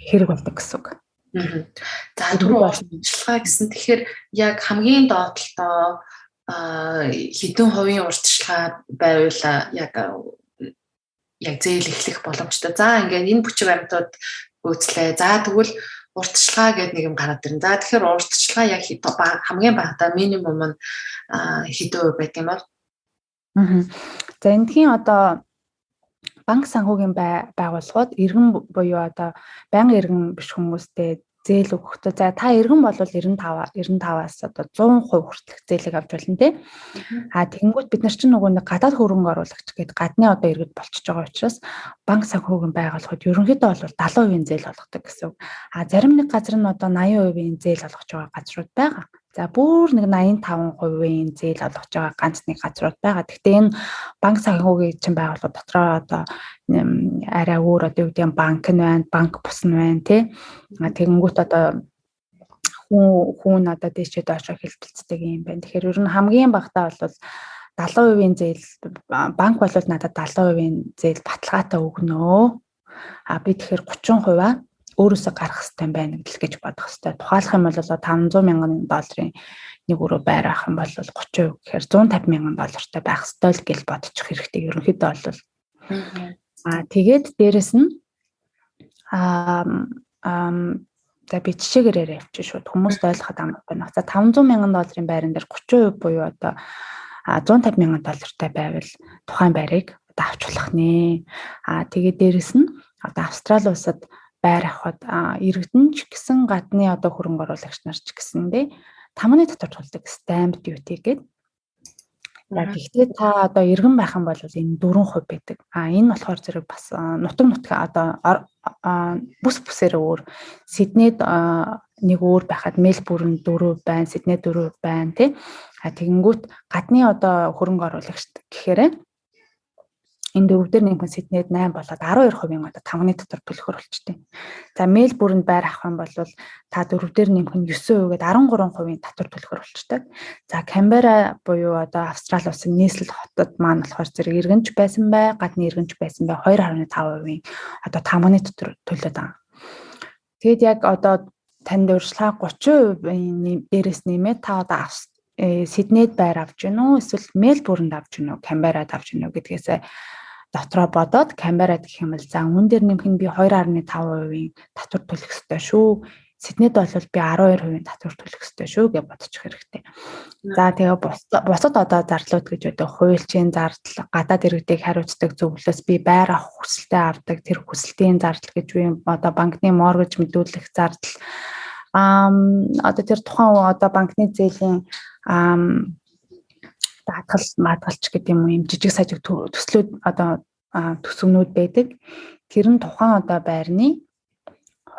хэрэг болдог гэсэн үг. За түрүү урьдчилгаа гэсэн тэгэхээр яг хамгийн доотлолтоо хэдэн хувийн урьдчилгаа байвал яг зээл эхлэх боломжтой. За ингээд энэ бичиг баримтууд гүйцлээ. За тэгвэл урьдчилгаа гэдэг нэг юм гараад ирнэ. За тэгэхээр урьдчилгаа яг хамгийн багадаа минимум нь хэдэн хувь байдаг юм бол? За эндхийн одоо банк санхүүгийн байгууллагууд иргэн буюу одоо байнгын иргэн биш хүмүүстэй зээл өгөхдөө за та иргэн бол 95-аас одоо 100% хүртэлх зээлийг авч болно тий. Тэгэнгүүт бид нар чинь нөгөө гадаад хөрөнгө оруулагч гэдэг гадны одоо иргэд болчихж байгаа учраас банк санхүүгийн байгууллагууд ерөнхийдөө бол 70% зээл олгодог гэсэн үг. Зарим нэг газар нь одоо 80% зээл олгож байгаа газрууд байгаа. За бүр нэг 85% зээл олгож байгаа ганц нэг газрууд байгаа. Гэхдээ энэ банк санхүүгийн чинь байгууллага дотроо одоо арай өөр одоо юу гэдэг банк нь байна, банк бус нь байна тий. Тэгэнгүүт одоо хүн одоо дээшээ доошоо хэлбэлцдэг юм байна. Тэгэхээр ер нь хамгийн багтаа бол 70% зээл банк бол надад 70% зээл баталгаатай өгнө. Би тэгэхээр 30% өөрөөсөө гарах хэрэгтэй байна гэж бодох хэрэгтэй. Тухайлах юм бол $500,000 нэг өрөө байр авах юм бол 30% гэхээр $150,000 байх хэрэгтэй л гэж бодчих хэрэгтэй. Ерөнхийдөө бол Тэгээд дээрэс нь за би жишээгээр явчих шууд хүмүүст ойлгоход амар байна. За $500,000 байран дээр 30% буюу одоо $150,000 байвал тухайн байрыг одоо авч болох нэ. Тэгээд дээрэс нь одоо Австрали улсад байр авахд иргэдэн ч гэсэн гадны одоо хөрөнгө оруулагч нар ч гэсэндээ 5-ны дотор тулдаг stamp duty гэдэг. Яг гэхдээ та одоо иргэн байх юм бол энэ 4% байдаг. Энэ болохоор зэрэг бас нутаг одоо бүс бүсээр өөр. Сиднейд нэг өөр байхад Мельбурн 4% байна, Сиднейд 4% байна тий. Тэгэнгүүт гадны одоо хөрөнгө оруулагч гэхээр энэ дөрөв дээр нэмэх Сиднейд 8 болоод 12% одоо 5-ны дотор төлөхөр болчтой. За Мельбурнд байр авах юм бол та дөрөв дээр нэмэх нь 9% гээд 13% татвар төлөхөр болчтой. За Камбера буюу одоо Австрали улсын нийслэл хотод маань болохоор зэрэг иргэнч байсан бай, гадны иргэнч байсан бай 2.5% одоо 5-ны дотор төлөөд байгаа. Тэгэд яг одоо танд урьдчилгаа 30% дээрээс нэмээд та одоо Сиднейд байр авч гин үү эсвэл Мельбурнд авч гин үү, Камберад авч гин үү гэдгээс дотроо бодоод Камберад гэх юм бол за үүн дээр нэмэх нь би 2.5% татвар төлөх ёстой шүү. Сиднейд бол би 12% татвар төлөх ёстой шүү гэж бодчих хэрэгтэй. За тэгээ бусад одоо зарлууд гэж одоо хуульчийн зардал, гадаад иргэдийг хариуцдаг зөвлөлөөс би байр авах хүсэлтэд авдаг тэр хүсэлтийн зардал гэж буй одоо банкны моргэж мэдүүлэх зардал одоо тэр тухайн одоо банкны зээлийн матгалч гэдэг юм жижиг сажиг төслүүд одоо төсөвнүүд байдаг. Тэр нь тухайн одоо байрны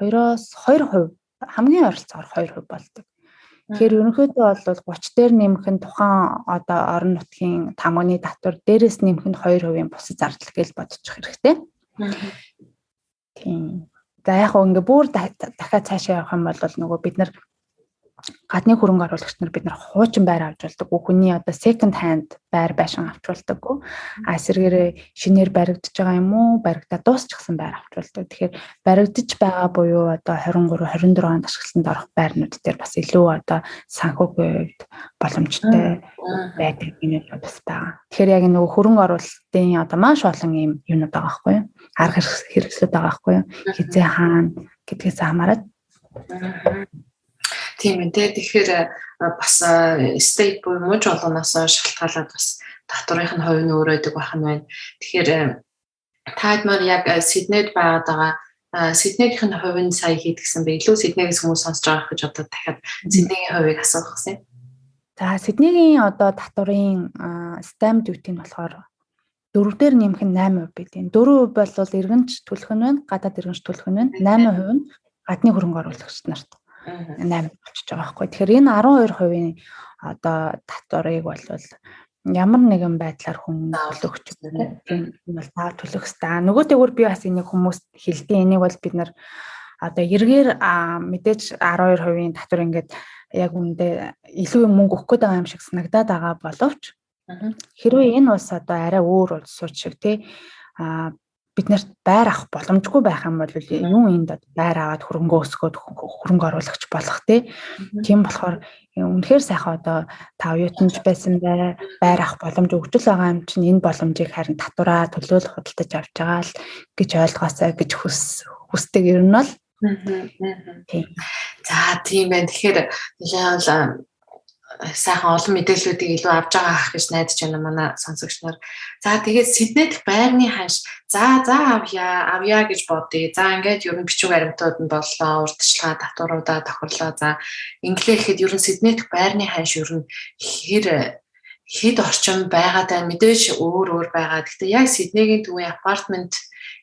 2-оос 2% хамгийн ойролцоогоор 2% болдог. Тэгэхээр ерөнхийдөө бол 30 дээр нэмэх нь тухайн одоо орон нутгийн тамганы татвар, дээрээс нэмэх нь 2% бусад зардал гэж бодчих хэрэгтэй. Тийм. За яг ингээ бүр дахиад цаашаа явах юм бол нөгөө бид нар гадны хөрөнгө оруулагч нар бид нар хуучин байр авч болдог. Хүний одоо second hand байр байшин авч болдог. Эсвэргээрээ шинээр баригдаж байгаа юм уу? Баригдаад дуусчихсан байр авч болдог. Тэгэхээр баригдаж байгаа буюу одоо 23, 24 онд ашиглалтанд орох байрнууд дээр бас илүү одоо санхүүгийн хувьд боломжтой байдаг юм бас байгаа. Тэгэхээр яг нөгөө хөрөнгө оруулалтын одоо маш олон юм юмнууд байгаа байхгүй юу? Арга хэрэгслүүд байгаа байхгүй юу? Хизээ хаана гэдгээс хамаарат. Тийм ээ. Тэгэхээр бас state буюу мужи олоноос шалтгаалаад бас татврын хувь нь өөр байдаг байх нь байна. Тэгэхээр таадмаар яг Сиднейд байгаа Сиднейгийн хувь нь сая хэд гэсэн бэ? Илүү Сиднейгээс хүмүүс сонсож байгаа гэж одоо дахиад Сиднейгийн хувийг асуух гэсэн. За Сиднейгийн одоо татврын stamp duty нь болохоор 4 дээр нэмэх нь 8% байдаг. 4% бол иргэнч төлөх нь байна, гадаад иргэнч төлөх нь байна. 8% нь гадны хөрөнгө оруулагч нарт 8 болчихж байгаа байхгүй. Тэгэхээр энэ 12% одоо татварыг бол ямар нэгэн байдлаар хүн төлөх ч юм уу. Тийм бол таа төлөх хэрэгтэй. Нөгөөтэйгүр би бас энийг хүмүүст хэлдэг. Энийг бол бид нар одоо эргээр мэдээж 12% татвар ингээд яг үндэ илүү мөнгө өгөх гээд байгаа юм шиг санагдаад байгаа боловч хэрвээ энэ улс одоо арай өөр улс шиг тий бид нарт байр авах боломжгүй байх юм бол юу энд байр аваад хөрөнгө өсгөөд хөрөнгө оруулагч болох тийм болохоор үнэхээр сайхан одоо та оюутанч байсан байр авах боломж өгчл байгаа юм чинь энэ боломжийг харин татвараа төлөөлөх худалдаж авч байгаа л гэж ойлгоосай гэж хүсдэг ер нь бол тийм. За тийм байна. Тэгэхээр сайхан олон мэдээллүүдийг илүү авч байгаа ах гэж найдаж байна манай сонсогч нар. За тэгээд Сиднейд байрны ханш за авъя гэж бодъё. За ингээд ер нь бичиг баримтууд нь боллоо, урьдчилгаа татваруудаа тохирлоо. За инглээр гэхэд ер нь Сиднейд байрны ханш ер нь хэд орчим байгаадаа мэдээж өөр байгаа. Гэхдээ яг Сиднейгийн төвийн апартмент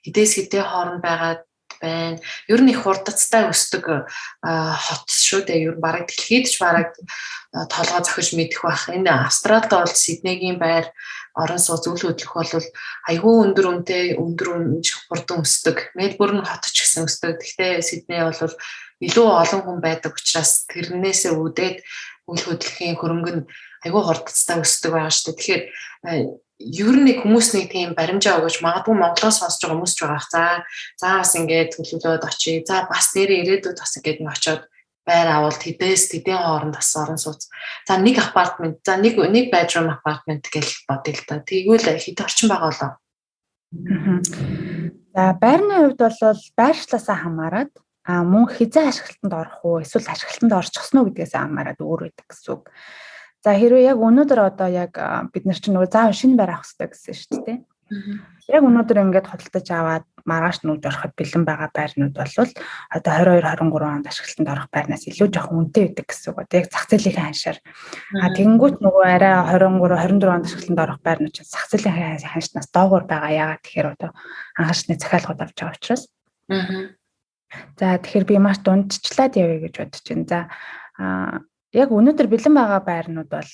хэдээс хэдээ хооронд байгаа байна. Ер нь их хурдцтай өсдөг хот шүү дээ. Ер нь бараг дэлхийд ч бараг толгой зохиж мэдэх байх. Энэ Австралид бол Сиднейгийн байр орон сууц үйл хөдлөх бол айгүй өндөр хурдан өсдөг. Мельбурн хот ч гэсэн өсдөг. Гэхдээ Сидней бол илүү олон хүн байдаг учраас тэрнээсээ үүдээд үйл хөдлөхийн хөрөнгө нь айгүй хурдцтай өсдөг байгаа шүү дээ. Тэгэхээр ер нь хүмүүс нэг тийм баримжаа өгөөж магадгүй Монголоос сонсож байгаа хүмүүс ч байгаа. За бас ингээд төлөвлөд очие. За бас нэрээ ирээдүйд бас ингээд нэг очиод байр авалт хэдийн хооронд бас орон сууц. За нэг апартмент, за нэг bedroom апартмент гэж бодъё л да. Тэгвэл хэд орчин байгаа болоо? За байрны хувьд бол байршлаасаа хамаарат мөн хизээ ашиглалтанд орох уу эсвэл ашиглалтанд орчихсон уу гэдгээс хамаарат өөр байдаг гэсэн үг. За хэрвээ яг өнөөдөр одоо яг бид нар чинь нөгөө заав шинэ байр авах хэрэгтэй гэсэн шүү дээ. Яг өнөөдөр ингээд хөдөлтөж аваад маргааш нүүж ороход бэлэн байгаа байрнууд бол одоо 22-23 онд ашиглалтанд орох байрнаас илүү жоохон үнэтэй байдаг гэсэн үг. Одоо яг зах зээлийн ханшаар. Тэгэнгүүт нөгөө арай 23-24 онд ашиглалтанд орох байрнууд чинь зах зээлийн ханшнаас доогуур байгаа. Яагаад тэгэхээр одоо анхаашны захиалгууд авч байгаа учраас. За тэгэхээр би маш дундчлаад явъя гэж бодож байна. За яг өнөөдөр бэлэн байгаа байрнууд бол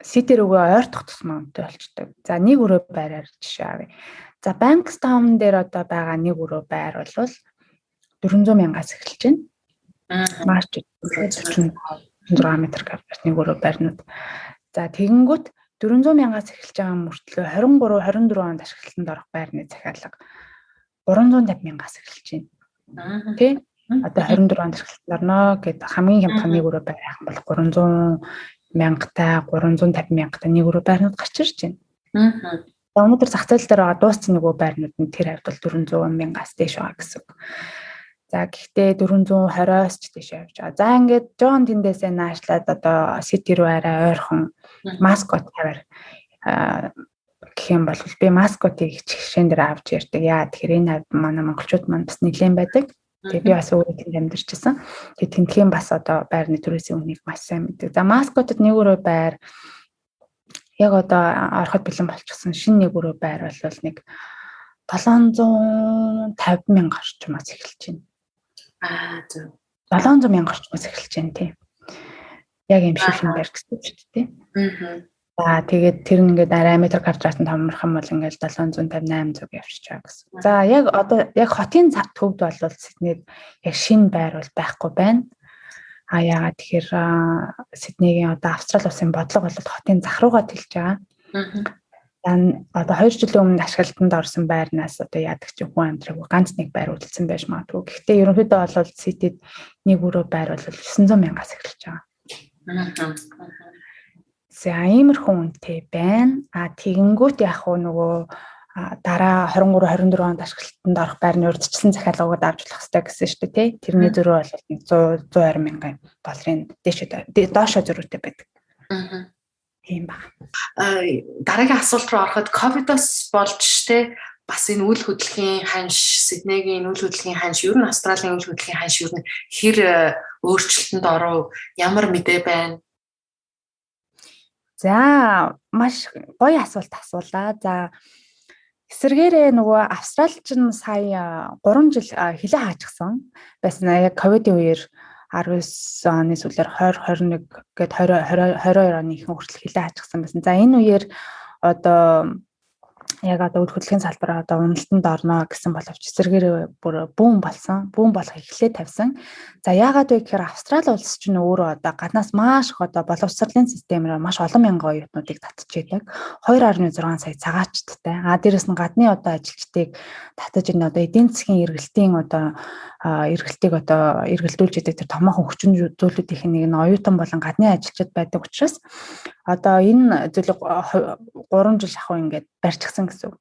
ситер өгөө ойртох тусмаа үнэтэй болчтой. За нэг өрөө байраар жишээ авъя. За Bankstown дээр одоо байгаа нэг өрөө байр бол 400,000-аас эхэлж байна. Маш 46 метр квадрат нэг өрөө байрнууд. За тэгэнгүүт 400,000-аас эхэлж байгаа мөртлөө 23-24 онд ашиглалтанд орох байрны захиалга 350,000-аас эхэлж байна. Тэ? Одоо 24 онд ашиглалтанд орно гэдэг хамгийн хямдхан нэг өрөө байр байх бол 300,000-тай 350,000-тай нэг өрөө байрнууд гарч ирж байна. Өнөөдөр зах зээл дээр байгаа дууссан нөгөө байрнууд нь тэр хавьд бол 400,000-аас дээш байгаа гэсэн үг. За гэхдээ 420-оос ч дээш явж байгаа. За ингээд Джон тэндээсээ наашлаад одоо сити рүү арай ойрхон маскот тавиар гэх юм бол би маскотыг хичээн дээр авч ярьдаг. Яа тэгэхээр энэ хавьд манай монголчууд маань бас нэлээд байдаг. Тэгээ би бас өөрөө тэнд амьдарчсан. Тэгээ тентхийн бас одоо байрны төрөөсийн үнийг маш сайн мэддэг. За маскотод нэг өрөө байр яг одоо ороход бэлэн болчихсон шинэ нэг өрөө байр бол нэг 750,000 орчмоос эхэлж байна. Зөв. 700,000 орчмоос эхэлж байна тийм. Яг юм шиг шинэ байр гэсэн үг шүү дээ. За тэгээд тэр ингээд арай метр квадратанд томрох юм бол ингээд 758 явчих чаа гэсэн. За яг одоо яг хотын төвд бол Сиднейд яг шинэ байр бол байхгүй байна. Яагаад тэгэхээр Сиднейгийн одоо Австрали улсын бодлого бол хотын зах руугаа тэлж байгаа. Одоо 2 жилийн өмнө ашиглалтанд орсон байрнаас одоо яадаг ч хүн амьдраагүй ганц нэг байр үлдсэн байж магадгүй. Гэхдээ ерөнхийдөө бол Сиднейд нэг өрөө байр бол 900,000-аас эхэлж байгаа. За иймэрхүү үнэтэй байна. Тэгэнгүүт яг нөгөө дараа 23-24 онд ашиглалтанд орох байрны урьдчилсан захиалгыг авч болох хэрэгтэй гэсэн шүү дээ, тий. Тэрний зөрүү бол 120,000 долларын доошо зөрүүтэй байдаг. Тийм ба. Дараагийн асуулт руу ороход ковидос болж тий бас энэ үйл хөдлөлийн ханш, Сиднейгийн үйл хөдлөлийн ханш, ер нь Австралийн үйл хөдлөлийн ханш ер нь хэр өөрчлөлтөнд оров, ямар мэдээ байна? За маш гоё асуулт асуулаа. За эсвэргээрээ нөгөө Австралич нь сая 3 жил хилээ хаачихсан байсан. Яг ковидын үеэр 19 оны сүүлээр 2021 гээд 2022 оны ихэнх хүртэл хилээ хаачихсан байсан. За энэ үеэр одоо яг одоо үйл хөдлөлийн салбараа одоо уналтанд орно гэсэн боловч эсвэргээрээ бүр бүүн болох эхлээд тавьсан. За яагаад вэ гэхээр Австрали улс чинь өөрөө одоо гаднаас маш их одоо боловсролын системээр маш олон мянган оюутнуудыг татж байдаг. 2.6 сая цагаачттай. Дээрэс нь гадны одоо ажилчдыг татаж ирнэ одоо эдийн засгийн эргэлтийн одоо эргэлтийг одоо эргэлдүүлж идэг тэр томоохон хүчин зүйлүүдийнх нь оюутан болон гадны ажилчид байдаг учраас одоо энэ зүйлийг 3 жил шахуу ингээд барьчихсан гэсэн үг.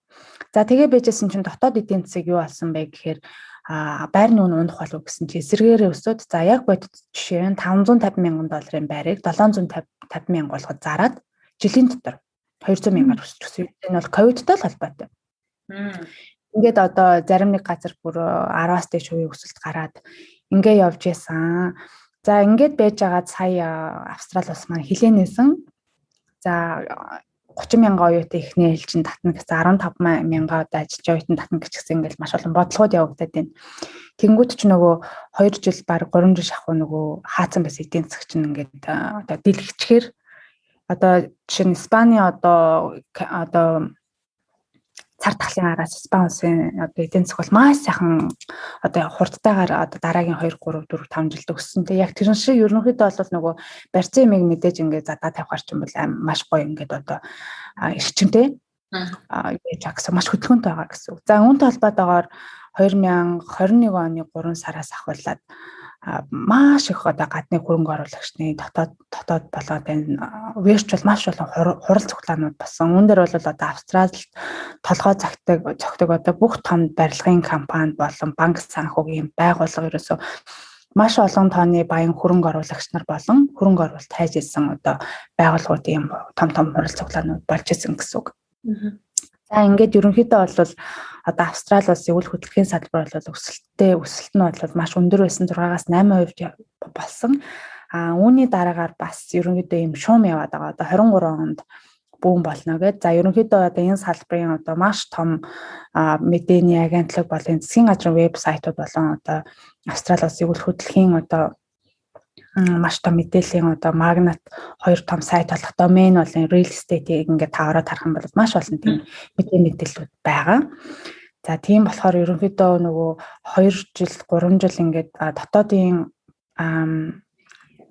За тэгээ байжсэн чинь дотоод эдийн засаг юу болсон бэ гэхээр байрны үн унах болов гэсэн чи эсэргээрээ өсөд за яг бодит жишээ нь 550,000 долларын байрыг 750,000 болгоод зарад жилийн дотор 200,000-аар өсчихсөн. Энэ бол ковидтай л холбоотой. Ингээд одоо зарим нэг газар бүр 10-аас дээш хувийн өсөлт гараад ингээд явж байсан. За ингээд байж байгаад сая Австрали улс маань хилэнээсэн. За 30,000 оюутан ихний ээлжинд татна гэсэн 15,000 одоо ажилч оюутан татна гэсэн ингээл маш олон бодлогод явагдаад байна. Тэнгүүд ч нөгөө 2 жил баг 3 жил шахуу нөгөө хаацсан байсан эдийн засаг чинь ингээд одоо дэлгэчгээр одоо жишээ нь Испани одоо цар тахлын араас Испани улсын одоо эдийн засаг бол маш сайхан одоо хурдтайгаар одоо дараагийн 2 3 4 5 жилд өссөн. Тэг яг тэрэн шиг ерөнхийдөө бол нөгөө барьцсан юмыг мэдээж ингээд задаа тавихар ч юм бол маш гоё ингээд одоо эрчимтэй яаж агсан маш хөдөлгөөнтэй байгаа гэсэн үг. За үүнтэй холбоотойгоор 2021 оны 3 сараас ахуулаад маш их одоо гадны хөрөнгө оруулагчны дотоод болоод энэ virtual маш олон хурал цуглаанууд болсон. Үүн дээр бол одоо Австралид толгой зогтөг одоо бүх том барилгын компани болон банк санхүүгийн байгууллага ерөөсөө маш олон тооны баян хөрөнгө оруулагч нар болон хөрөнгө оруулалт хайж ирсэн одоо байгууллагуудын том хурал цуглаанууд болж ирсэн гэсэн үг. За ингээд ерөнхийдөө бол одоо Австрали улсын үйл хөдлөлийн салбар бол өсөлт нь бол маш өндөр байсан 6-8% болсон. Үүний дараагаар бас ерөнхийдөө ийм шуум яваад байгаа. Одоо 23 онд бүүн болно гэдэг. За ерөнхийдөө одоо энэ салбарын одоо маш том мэдээний агентлаг болон засгийн газрын вебсайтууд болон одоо Австрали улсын үйл хөдлөлийн одоо маш том мэдээллийн одоо магнат 2 том сайт болох domain болон real estate-ийг ингээд таваараа тарах юм бол маш олон тийм мэдээлэлүүд байгаа. За тийм болохоор ерөнхийдөө нөгөө 2 жил 3 жил ингээд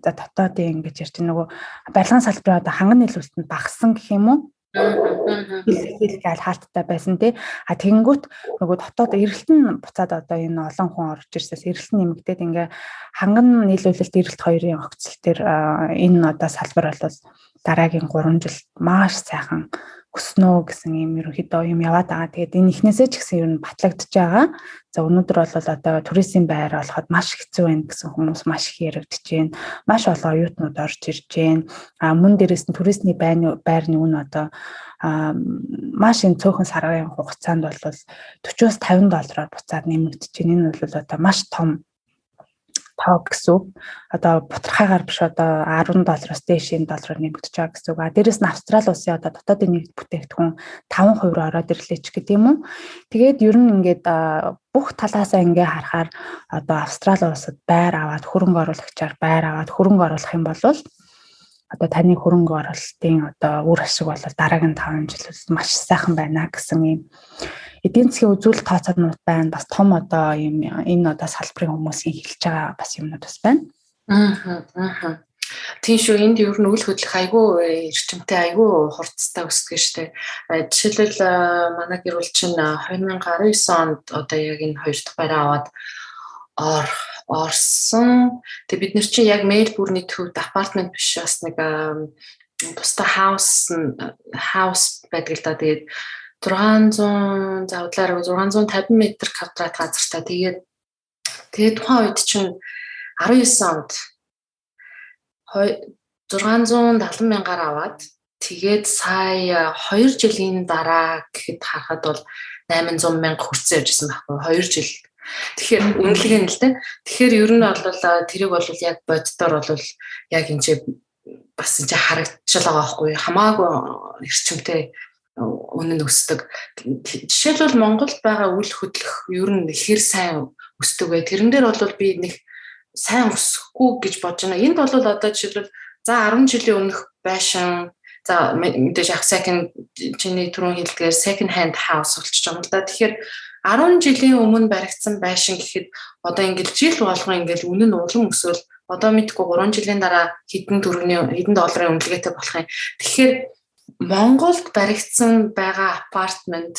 дотоодын ингэж ярьж нөгөө барилгын салбарын одоо ханган нийлүүлэлт нь багассан гэх юм уу? Хэлгээл хаалттай байсан тий. Тэгэнгүүт нөгөө дотоод эрэлт нь буцаад одоо энэ олон хүн орж ирсээс эрэлт нь нэмэгдээд ингээ ханган нийлүүлэлт эрэлт хоёрын огцол төр энэ одоо салбар бол дараагийн 3 жил маш сайхан өснө гэсэн юм ерөнхийдөө юм яваад байгаа. Тэгээд энэ ихнээсээ ч гэсэн ер нь батлагдж байгаа. За өнөөдөр бол одоо туризм байр болоход маш хэцүү байна гэсэн хүмүүс маш их яригдж байна. Маш олон оюутнууд орж ирж байна. Мөн дээрээс нь туризмын байрны үн одоо маш энэ цөөхөн сарын хугацаанд бол 40-50 доллараар буцаад нэмэгдэж байна. Энэ бол одоо маш том тоо гэсэн. Одоо бутрахаагаар биш одоо 10 доллараас дээшийн доллараар нэмэгдэж байгаа гэсэн үг. Дээрээс нь Австрали улсын одоо дотоодын нийт бүтээгдэхүүн 5% ороод ирлээ ч гэдэг юм уу. Тэгээд ер нь ингээд бүх талаасаа ингээ харахаар одоо Австрали улсад байр аваад хөрөнгө оруулагчаар байр аваад хөрөнгө оруулах юм бол одоо таны хөрөнгө оруулалтын одоо үр ашиг бол дараагийн 5 жил маш сайхан байна гэсэн юм эдийн засгийн үзүүлэлт тооцоонууд байна. Бас том одоо юм энэ одоо салбарын хүмүүсийн хэлж байгаа бас юмнууд бас байна. Тийм шүү. Энд ер нь үйл хөдлөх айгүй эрчимтэй айгүй хурцтай өсдөг штэ. Жишээлбэл манай гэр бүл чинь 2019 онд одоо яг энэ 2 дахь байраа аваад орсон. Тэгээ бид нар чинь яг Мельбурний төвд апартмент биш бас нэг тусдаа хаус байдаг л да. Тэгээд 600 завдлаар 650 м квадрат газартай. Тэгээд тухайн үед чинь 19 онд 670 мянгаар аваад тэгээд сая 2 жилийн дараа гэхэд харахад бол 800 мянга хүрсэн явжсэн байхгүй 2 жил. Тэгэхээр үнэлгээ нь л дээ. Тэгэхээр ер нь бол тэрийг бол яг боддоор бол яг энэ бас энэ харагдчихж байгаа байхгүй хамаагүй эрчимтэй үнэн өсдөг. Жишээлбэл Монголд байгаа үйл хөдлөх ер нь ихэр сайн өсдөг бай. Тэрэн дээр бол би нэг сайн өсөхгүй гэж бодож байна. Энд бол одоо жишээлбэл за 10 жилийн өмнөх байшин за мэдээж яг second чиний түрүүн хэлдгээр second hand house болчих юм л да. Тэгэхээр 10 жилийн өмнө баригдсан байшин гэхэд одоо ингээл жил болгон ингээл үнэн нь улам өсөөл одоо мэдгүй 3 жилийн дараа хэдэн долларын үнэлгээтэй болох юм. Тэгэхээр Монголд баригдсан байгаа апартмент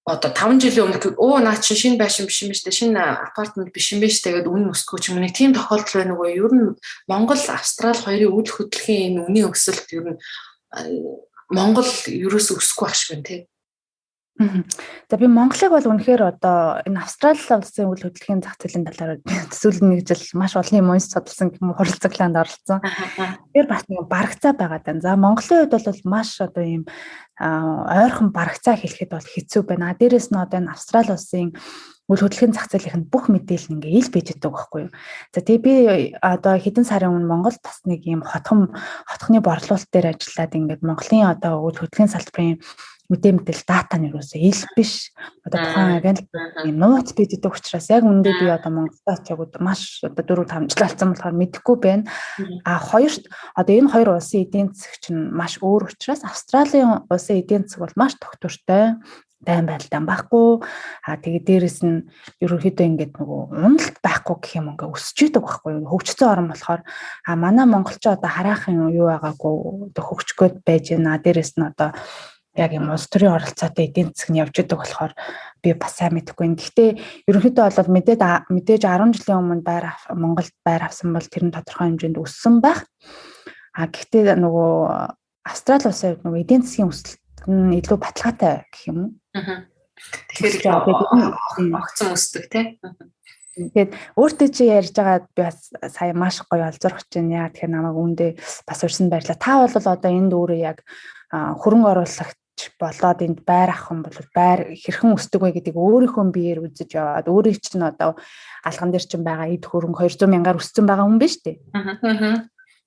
одоо 5 жилийн өмнө наа чи шинэ байшин биш юм шүү дээ. Шинэ апартмент биш юм биш тэгээд үнэн өсдөггүй ч юм уу. Тийм тохиолдол байна уу? Ер нь Монгол, Австрали хоёрын үйл хөдлөлийн энэ үнийн өсөлт ер нь Монгол ерөөсөө өсөхгүй байх шиг байна тий. За би Монголыг бол үнэхээр одоо энэ Австрали улсын үйл хөдлөлийн зах зээлийн талаар сүүлийн нэг жил маш олон юм уншиж судалсан гэх юм хуралцаглаанд оролцсон. Тэр бас нэг барагцаа байгаад байна. За Монголын хувьд бол маш одоо ийм ойрхон барагцаа хэлэхэд бол хэцүү байна. Дээрээс нь одоо энэ Австрали улсын үйл хөдлөлийн зах зээлийнх нь бүх мэдээлэл ингээ ил бийж идэг байхгүй юу. За тэгээ би одоо хэдэн сарын өмнө Монголд бас нэг ийм хотхны борлуулалт дээр ажиллаад ингээд Монголын одоо үйл хөдлөлийн салбарын мэдээлэл дата нь юусоо ил биш. Одоо тухайн агентлаг юм нууц бийдэг учраас яг үндэ би одоо Монголд очиод маш одоо 4-5 жил болсон болохоор мэдэхгүй байна. Хоёрт одоо энэ хоёр улсын эдийн засаг чинь маш өөр учраас Австралийн улсын эдийн засаг бол маш тогтвортой дайн байдалтай байхгүй. Тэгээд дээрэс нь ерөнхийдөө ингээд нөгөө уналт байхгүй гэх юм ингээ өсөж идэг байхгүй. Хөгжсөн орн болохоор манай монголч одоо хараахын юу байгаагүй одоо хөгжгөөд байж байна. Дээрэс нь одоо яг юм улс төрийн оролцоотой эдийн засаг нь явж идэг болохоор би бас сайн мэдэхгүй. Гэхдээ ерөнхийдөө бол мэдээж 10 жилийн өмнө Монголд байр авсан бол тэр нь тодорхой хэмжээнд өссөн байх. Гэхдээ нөгөө Австрали улсын хувьд нөгөө эдийн засгийн өсөлт нь илүү баталгаатай гэх юм уу? Тэгэхээр огцом өсдөг тий. Тэгээд өөртөө чи ярьж байгаа би бас сая маш гоё олзорч байна. Тэгэхээр намайг үүндээ бас урьсан баярлалаа. Та бол одоо энд өөрөө яг хөрөнгө оруулагч болоод энд байр авах юм бол байр хэрхэн өсдөг вэ гэдгийг өөрийнхөө биеэр үзэж яваад өөрийн чинь одоо алган дээр чинь байгаа эд хөрөнгө 200 мянгаар өссөн байгаа хүн биш үү?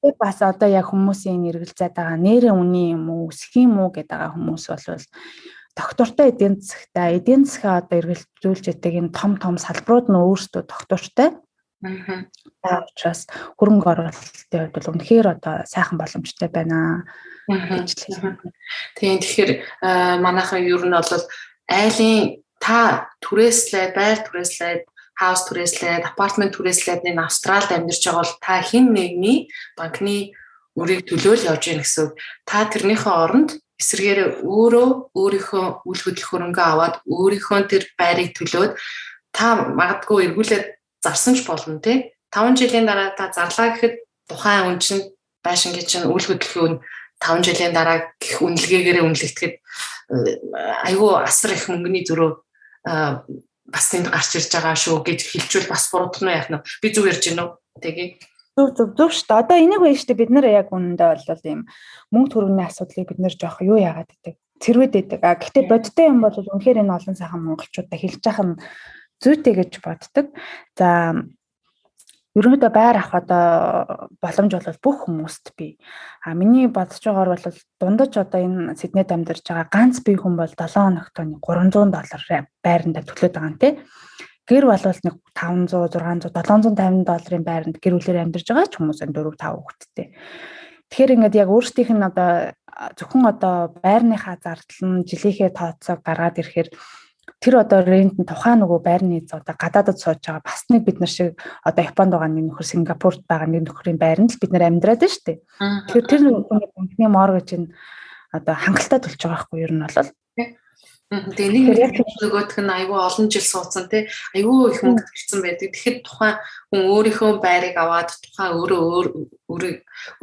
Тэгээд бас одоо яг хүмүүсийн эргэлзээд байгаа нэрээ үний юм уу өсөх юм уу гэдэг байгаа хүмүүс бол доктортой эдийн засгаа одоо эргэлзүүлж ятдаг энэ том салбарууд нь өөрсдөө доктортой. Учраас хөрөнгө оруулалтын хувьд бол үнэхээр одоо сайхан боломжтой байна гэж хэлсэн. Тэгэхээр манайхан ер нь бол айлын та түрээслээд байр түрээслээд хаус түрээслээд апартмент түрээслээд энэ Австралид амьдарч байгаа бол та хэн нэгний банкны үрийг төлөөл явж гин гэсэн. Та тэрнийхээ оронд эсвэргээр өөрийнхөө үйл хөдлөх хөрөнгө аваад өөрийнхөө тэр байрыг төлөөд та магадгүй эргүүлээд зарсан ч болно тий 5 жилийн дараа та зарлаа гэхэд тухайн хүн чинь байшингийн чинь үйл хөдлөхийн 5 жилийн дараа гих үнэлгээгээр үнэлэгдэхэд айгүй асар их мөнгөний зөрөө бас тэнд гарч ирж байгаа шүү гэж хэлжүүл бас буруудна яах нь би зүг ярьж гинэ үү тэгээ Зөв шүү дээ. Одоо энийг байна шүү дээ. Бид нэр яг үнэндээ бол ийм мөнгө төрөний асуудлыг бид нэр жоох юу яагаад гэдэг. Цэрвэд байдаг. Гэхдээ бодтой юм бол үнэхээр энэ олон сайхан монголчуудаа хэлж яах нь зүйтэй гэж боддог. За ерөнхийдөө байр авах одоо боломж бол бүх хүмүүст бий. Миний бодож байгаагаар бол дундаж одоо энэ Сиднейд амьдарч байгаа ганц бие хүн бол 7 хоногт $300 байранда төлөөд байгаа юм тий. Гэр бол нэг $500, $600, $750 байранд гэр бүлээр амьдарч байгаа ч хүмүүс 4-5 хүүхэдтэй. Тэгэхээр ингээд яг өөрсдийнх нь одоо зөвхөн одоо байрныхаа зардал нь жилийнхээ тооцоог гаргаад ирэхээр тэр одоо рент нь тухайн нөгөө байрны одоо гадаадд сууж байгаа бас нэг бид нар шиг одоо Японд байгаа нэг нөхөр Сингапурт байгаа нэг нөхрийн байранд л бид нар амьдраад байна шүү дээ. Тэгэхээр тэр банкны моргэж нь одоо хангалттай төлж байгаа байхгүй юу ер нь бол Тэгээ нэг нөгөөх нь айгүй олон жил суудсан тий айгүй их мөнгө төлсөн байдаг. Тэгэхэд тухайн хүн өөрийнхөө байрыг аваад тухайн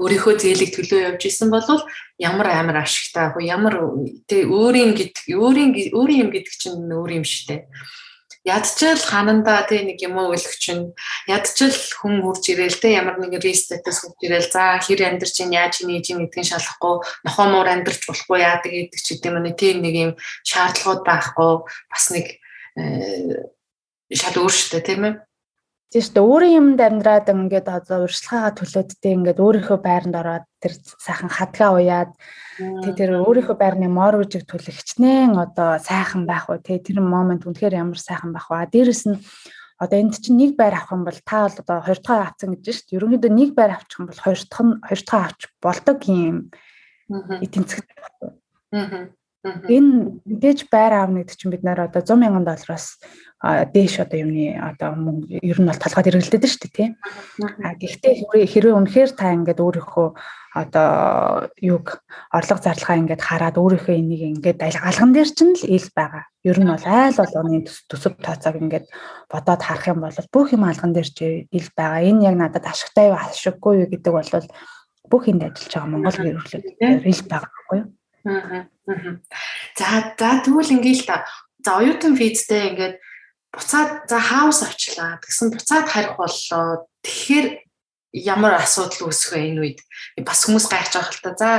өөрийнхөө зээлийг төлөө явж исэн бол ямар амар ашигтай яг ямар тий өөрийн юм гэдэг чинь өөр юм шттэ. Ядчил ханандаа тий нэг юм уу өлөх чинь ядчил хүн хурж ирээл тий ямар нэг рестатус хурж ирээл за хэр амьдарч ин яаж нээж ин гэдгийг шалахгүй нохомоор амьдарч болохгүй яадаг гэдэг ч гэдэм нь тий нэг юм шаардлагууд байхгүй бас нэг шал өөрштэй тийм ээ. Тийм шүү дээ. Өөрийн юмд амьдраад ингээд одоо урьдчилгаагаа төлөөд тий ингээд өөрийнхөө байранд ороод тэр сайхан хадгаа уяад тэр өөрийнхөө байрны моргожиг төлөх хичнээн одоо сайхан байх уу тий тэр момент үнэхээр ямар сайхан байх вэ? Дээрэс нь одоо энд чинь нэг байр авах юм бол та бол одоо 2 дахь авсан гэж шүү дээ. Ерөнхийдөө нэг байр авчих юм бол 2 дахь авч болдог юм эдийн засаг байхгүй. Энэ мэдээж байр аавна гэдэг чинь бид нэр одоо $100,000 дээш одоо юмны одоо мөнгө ер нь бол толгойд эргэлдээд шүү дээ тийм. Гэхдээ хэрвээ үнэхээр та ингээд өөрийнхөө одоо юг орлого зарлагаа ингээд хараад өөрийнхөө энийг ингээд алган дээр чинь л ил байгаа. Ер нь бол айл болгоны төсөв тооцоог ингээд бодоод харах юм бол бүх юм алган дээр чи ил байгаа. Энэ яг надад ашигтай юу ашиггүй юу гэдэг бол бүх энд ажиллаж байгаа Монгол гэр бүлүүд ил байгаа байхгүй юу? За тэгвэл ингээл та за оюутан визтэй ингээд буцаад за хаус авчлаа гэсэн буцаад харих боллоо. Тэгэхээр ямар асуудал үүсэх вэ энэ үед? Бас хүмүүс гайхаж байгаа л та. За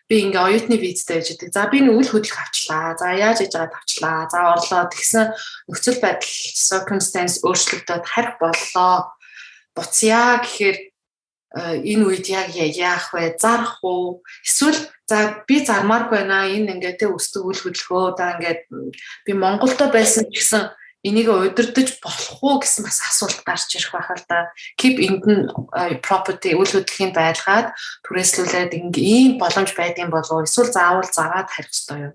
би ингээ оюутны визтэй байж байгаа. За би нэг үйл хөдлөх авчлаа. За яаж хийж байгаад авчлаа. За орлоо тэгсэн нөхцөл байдал circumstance өөрчлөгдөд харих боллоо. Буцъя гэхээр энэ үед яг яах вэ? Зарах уу? Эсвэл за би зармааргүй байна. Энэ ингээд өсдөг үйл хөдлөхөө. За ингээд би Монголдо байсан ч гэсэн энийг удирдах болох уу гэсэн бас асуулт гарч ирэх байх л да. Keep энд нь property үйл хөдлөхийн байлгаад түрээслүүлээд ийм боломж байдгийн болов эсвэл заавал зараад харих ёстой юу?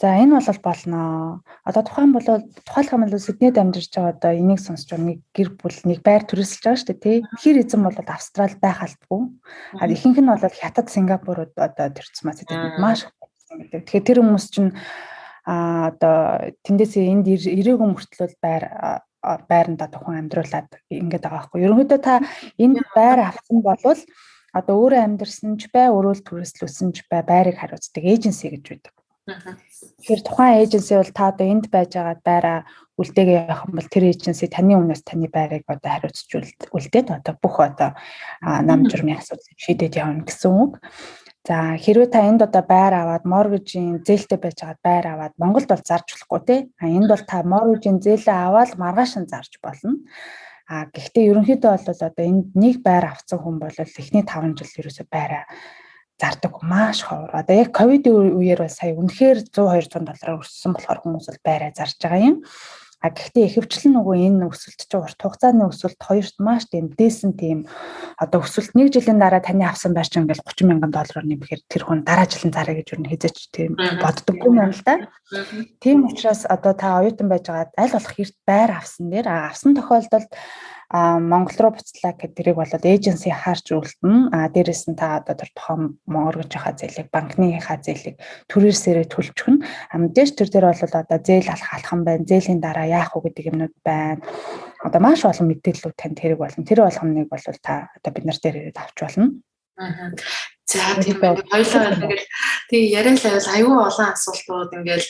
За энэ бол болно. Одоо тухайлх юм бол Сиднейд амьдарч байгаа одоо энийг сонсч байгаа нэг гэр бүл нэг байр түрээсэлж байгаа шүү дээ тий. Хэр эзэн бол Австрали байх албагүй. Ихэнх нь бол Хятад, Сингапурууд одоо төрсөн маа Сиднейд маш гэдэг. Тэгэхээр тэр хүмүүс чинь одоо тэндээсээ энд ирээгүй мөртлөө байранд тухайн амьдруулад ингэж байгаа байхгүй. Ерөнхийдөө та энд байр авсан болвол одоо өөрөө амьдэрсэн ч бай, өөрөө л түрээслүүлсэн ч бай, байрыг хариуцдаг эйженси гэж байдаг. Тэгэхээр тухайн эйженси бол та одоо энд байж байгаа байраа үлдээгээ явах юм бол тэр эйженси таны өмнөөс таны байрыг одоо хариуцж үлдээд одоо бүх одоо нам журмын асуудал шийдээд явна гэсэн үг. За хэрвээ та энд одоо байр аваад моргежийн зээлтэй байж байгаа байр аваад Монголд бол зарж болохгүй тий. Энд бол та моргежийн зээлээ аваад маргааш нь зарж болно. Гэхдээ ерөнхийдөө бол одоо энд нэг байр авсан хүн бол эхний 5 жил ерөөсөй байраа зардаг маш ховор. Одоо яг ковидын үеэр бол сая үнэхээр 100-200 доллараар өссөн болохоор хүмүүс бол байраа зарж байгаа юм. Гэхдээ ихэвчлэн нөгөө энэ өсөлт чинь урт хугацааны өсөлт хоёрт маш тийм дээсэн тийм одоо өсөлт 1 жилийн дараа таны авсан байр чинь ингээл 30 мянган доллараар нэмэхээр тэр хүн дараа жилийн зараа гэж юу хэзээч тийм боддоггүй юм л да. Тийм учраас одоо та оюутан байж байгаад аль болох эрт байр авсан дээр авсан тохиолдолд Монгол руу буцлаа гэдэг тэрийг болоод эйженси харж үлдэн. Дээрээс нь та одоо тэр тухайн моргежийнхаа зээлийг, банкныхаа зээлийг төрөөсөө төлчихнө. Мэдээж тэр дээр бол одоо зээл алхам байна, зээлийн дараа яах вэ гэдэг юмнууд байна. Одоо маш олон мэдээллүүд танд хэрэг болно. Тэр болгоныг бол та одоо бид нар дээр ирээд авч болно. За тийм байна. Хоёулаа ингээл тий яриалаа бол аюу олон асуултууд ингээл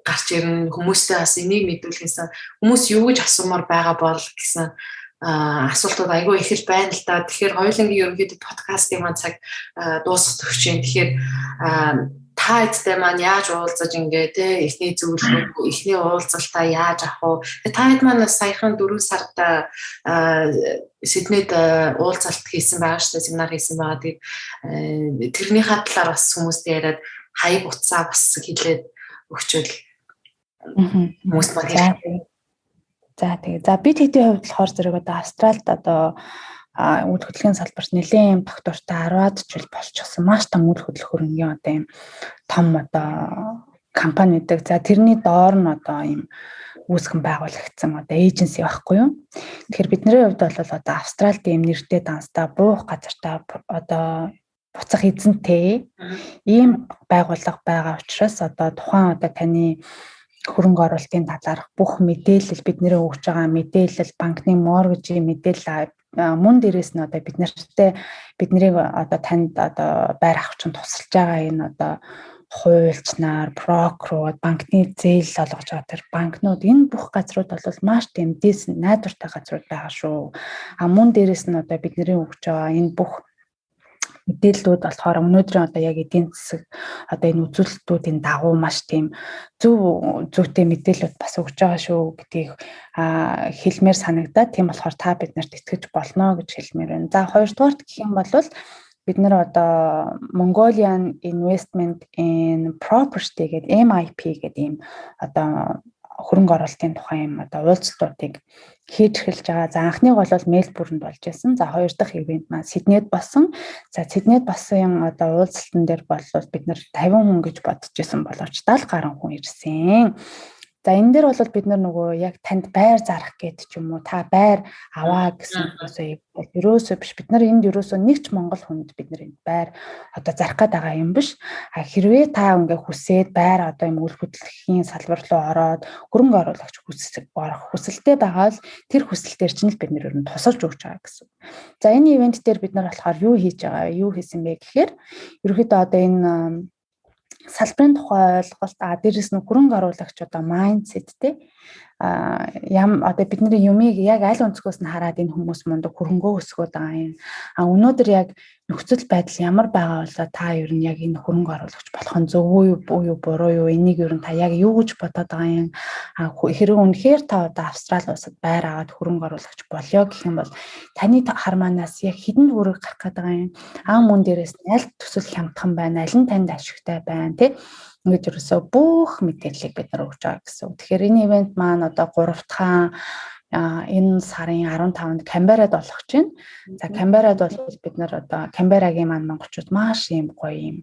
гарч ирнэ. Хүмүүстэй бас энийг мэдүүлэхсэн хүмүүс юу гэж асуумаар байгаа бол гэсэн асуултууд аюу их л байна л да. Тэгэхээр хоёулангийн ерөнхийдөө подкастын маань цаг дуусах төгсөж байна. Тэгэхээр та эдтэй маань яаж уулзаж ингээ те эхний зөвлөгөө эхний уулзалтаа яаж авах вэ? Та хэд маань саяхан 4 сард Сиднейд уулзалт хийсэн байгаа шүү дээ, семинар хийсэн байгаа. Тэгээд тэрнийхээ талаар бас хүмүүстэй яриад хаяг утсаа бас хэлээд өгчөөл хүмүүс маань. За тэгээ. За бид хэдийн хувьд болохоор зэрэг одоо Австралид одоо үйл хөдлөлийн салбарт нэлээд доктортой 10-аад жил болчихсон. Маш том үйл хөдлөх хөрөнгөний одоо ийм том одоо компани гэдэг. За тэрний доор нь одоо ийм үүсгэн байгуулагдсан одоо эйженси байхгүй юу. Тэгэхээр бидний хувьд бол одоо Австралид ийм нэртэй данстай буух газартаа одоо буцах эзэнтэй ийм байгууллага байгаа учраас одоо тухайн одоо таны хөрөнгө оруулалтын талаарх бүх мэдээлэл бидний өгч байгаа мэдээлэл, банкны моргежийн мэдээлэл мөн дээрээс нь одоо биднийг одоо танд одоо байр авах чинь тусалж байгаа энэ одоо хуульчнаар, брокерууд, банкны зээл олгож байгаа тэр банкнууд энэ бүх газрууд бол маш тийм дээсэн найдвартай газрууд байгаа шүү. Мөн дээрээс нь одоо бидний өгч байгаа энэ бүх мэдээллүүд болохоор өнөөдрийн одоо яг эдийн засаг одоо энэ үзүүлэлтүүдийн дагуу маш тийм зүйтэй мэдээлэлүүд бас өгч байгаа шүү гэдгийг хэлмээр санагдаад тийм болохоор та биднэрт итгэж болно гэж хэлмээр байна. За хоёрдугаарт гэх юм бол бид нар одоо Mongolian Investment in Property гэдэг MIP гэдэг ийм одоо хөрөнгө оруулалтын тухай юм одоо уулзалтуудыг хийж эхэлж байгаа. За анхныг бол Мельбурнд болж байсан. За хоёр дахь ивент маань Сиднейд болсон. За Сиднейд болсон одоо уулзалтан дээр бол бид нар 50 хүн гэж бодож байсан боловч 70 гаруй хүн ирсэн. За энэ дээр бол бид нар нөгөө яг танд байр зарах гэдэг ч юм уу та байр аваа гэсэн ерөөсөө биш. Бид нар энд ерөөсөө нэг ч монгол хүнд бид нар энд байр одоо зарах гээд байгаа юм биш. Хэрвээ та ингээ хүсээд байр одоо юм үйл хөдлөлийн салбар руу ороод хөрөнгө оруулагч орох хүсэлтэй байгаа л тэр хүсэлтээр чинь л бид нар ер нь тусалж өгч байгаа гэсэн. За энэ ивент дээр бид нар болохоор юу хийж байгаа вэ? Юу хийсэн бэ гэхээр ерөөхдөө одоо энэ салбарын тухай ойлголт дээрээс нь хөрөнгө оруулагч одоо майндсеттэй одоо бидний юмыг яг аль өнцгөөс нь хараад энэ хүмүүс мундаг хөрөнгөө өсгөөд байгаа юм. Өнөөдөр яг нөхцөл байдал ямар байгаа болоо та ер нь яг энэ хөрөнгө оруулагч болох нь зөв үү буруу юу энийг ер нь та яг юу гэж бодоод байгаа юм. Хэрэг үнэхээр та одоо Австрали улсад байр аваад хөрөнгө оруулагч болёо гэх юм бол таны хармаанаас яг хэдэн төгрөг гарах гээд байгаа юм. Мөн дээрээс нь аль төсөл хямдхан байна, аль нь танд ашигтай байна тий. Ингээд ерөөсөө бүх мэдээллийг бид нар өгч байгаа гэсэн. Тэгэхээр энэ ивент маань одоо 3 дахь энэ сарын 15-нд Камберад болох чинь. За Камберад бол бид нар одоо Камберагийн маань монголчууд маш ийм гоё юм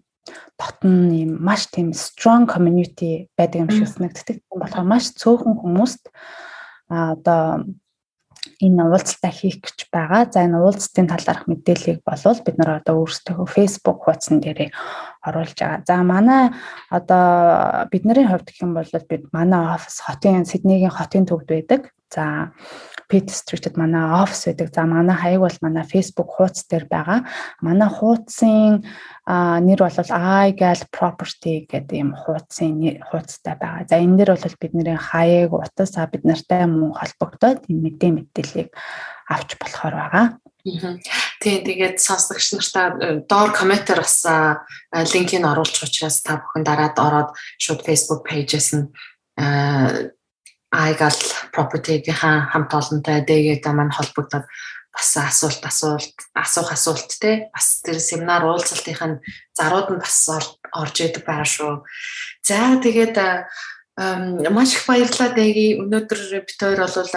дотн ийм маш тийм strong community байдаг юм шиг санагддаг. Тэгэхээр маш цөөхөн хүмүүст одоо энэ уулзалтаа хийх гэж байгаа. За энэ уулзалтын талаарх мэдээллийг болвол бид нар одоо өөрсдөө Facebook хуудсан дээрээ оруулж байгаа. За манай одоо бидний хувьд гэх юм бол бид манай офис Сиднейгийн хотын төвд байдаг. За Pitt Street-д манай офис байдаг. За манай хаяг бол манай Facebook хуудас дээр байгаа. Манай хуудсын нэр бол iGal Property гэдэг ийм хуудастай байгаа. За энэ дээр бол бидний хаяг, утас бид нартай мөн холбогдоод энэ мэдээллийг авч болохоор байгаа. Тийм тэгээд сонсогч нартаа доор комментээр бас линкийг оруулж учраас та бүхэн дараад ороод шууд Facebook page-с нь iGal Property-ийн хамт олонтой дэгээд маань холбогдоод бас асуулт те бас тэр семинар уулзалтын зарууд нь бас орж идэг байгаа шүү. За тэгээд маш их баярлалаа дэги. Өнөөдөр бид хоёр бол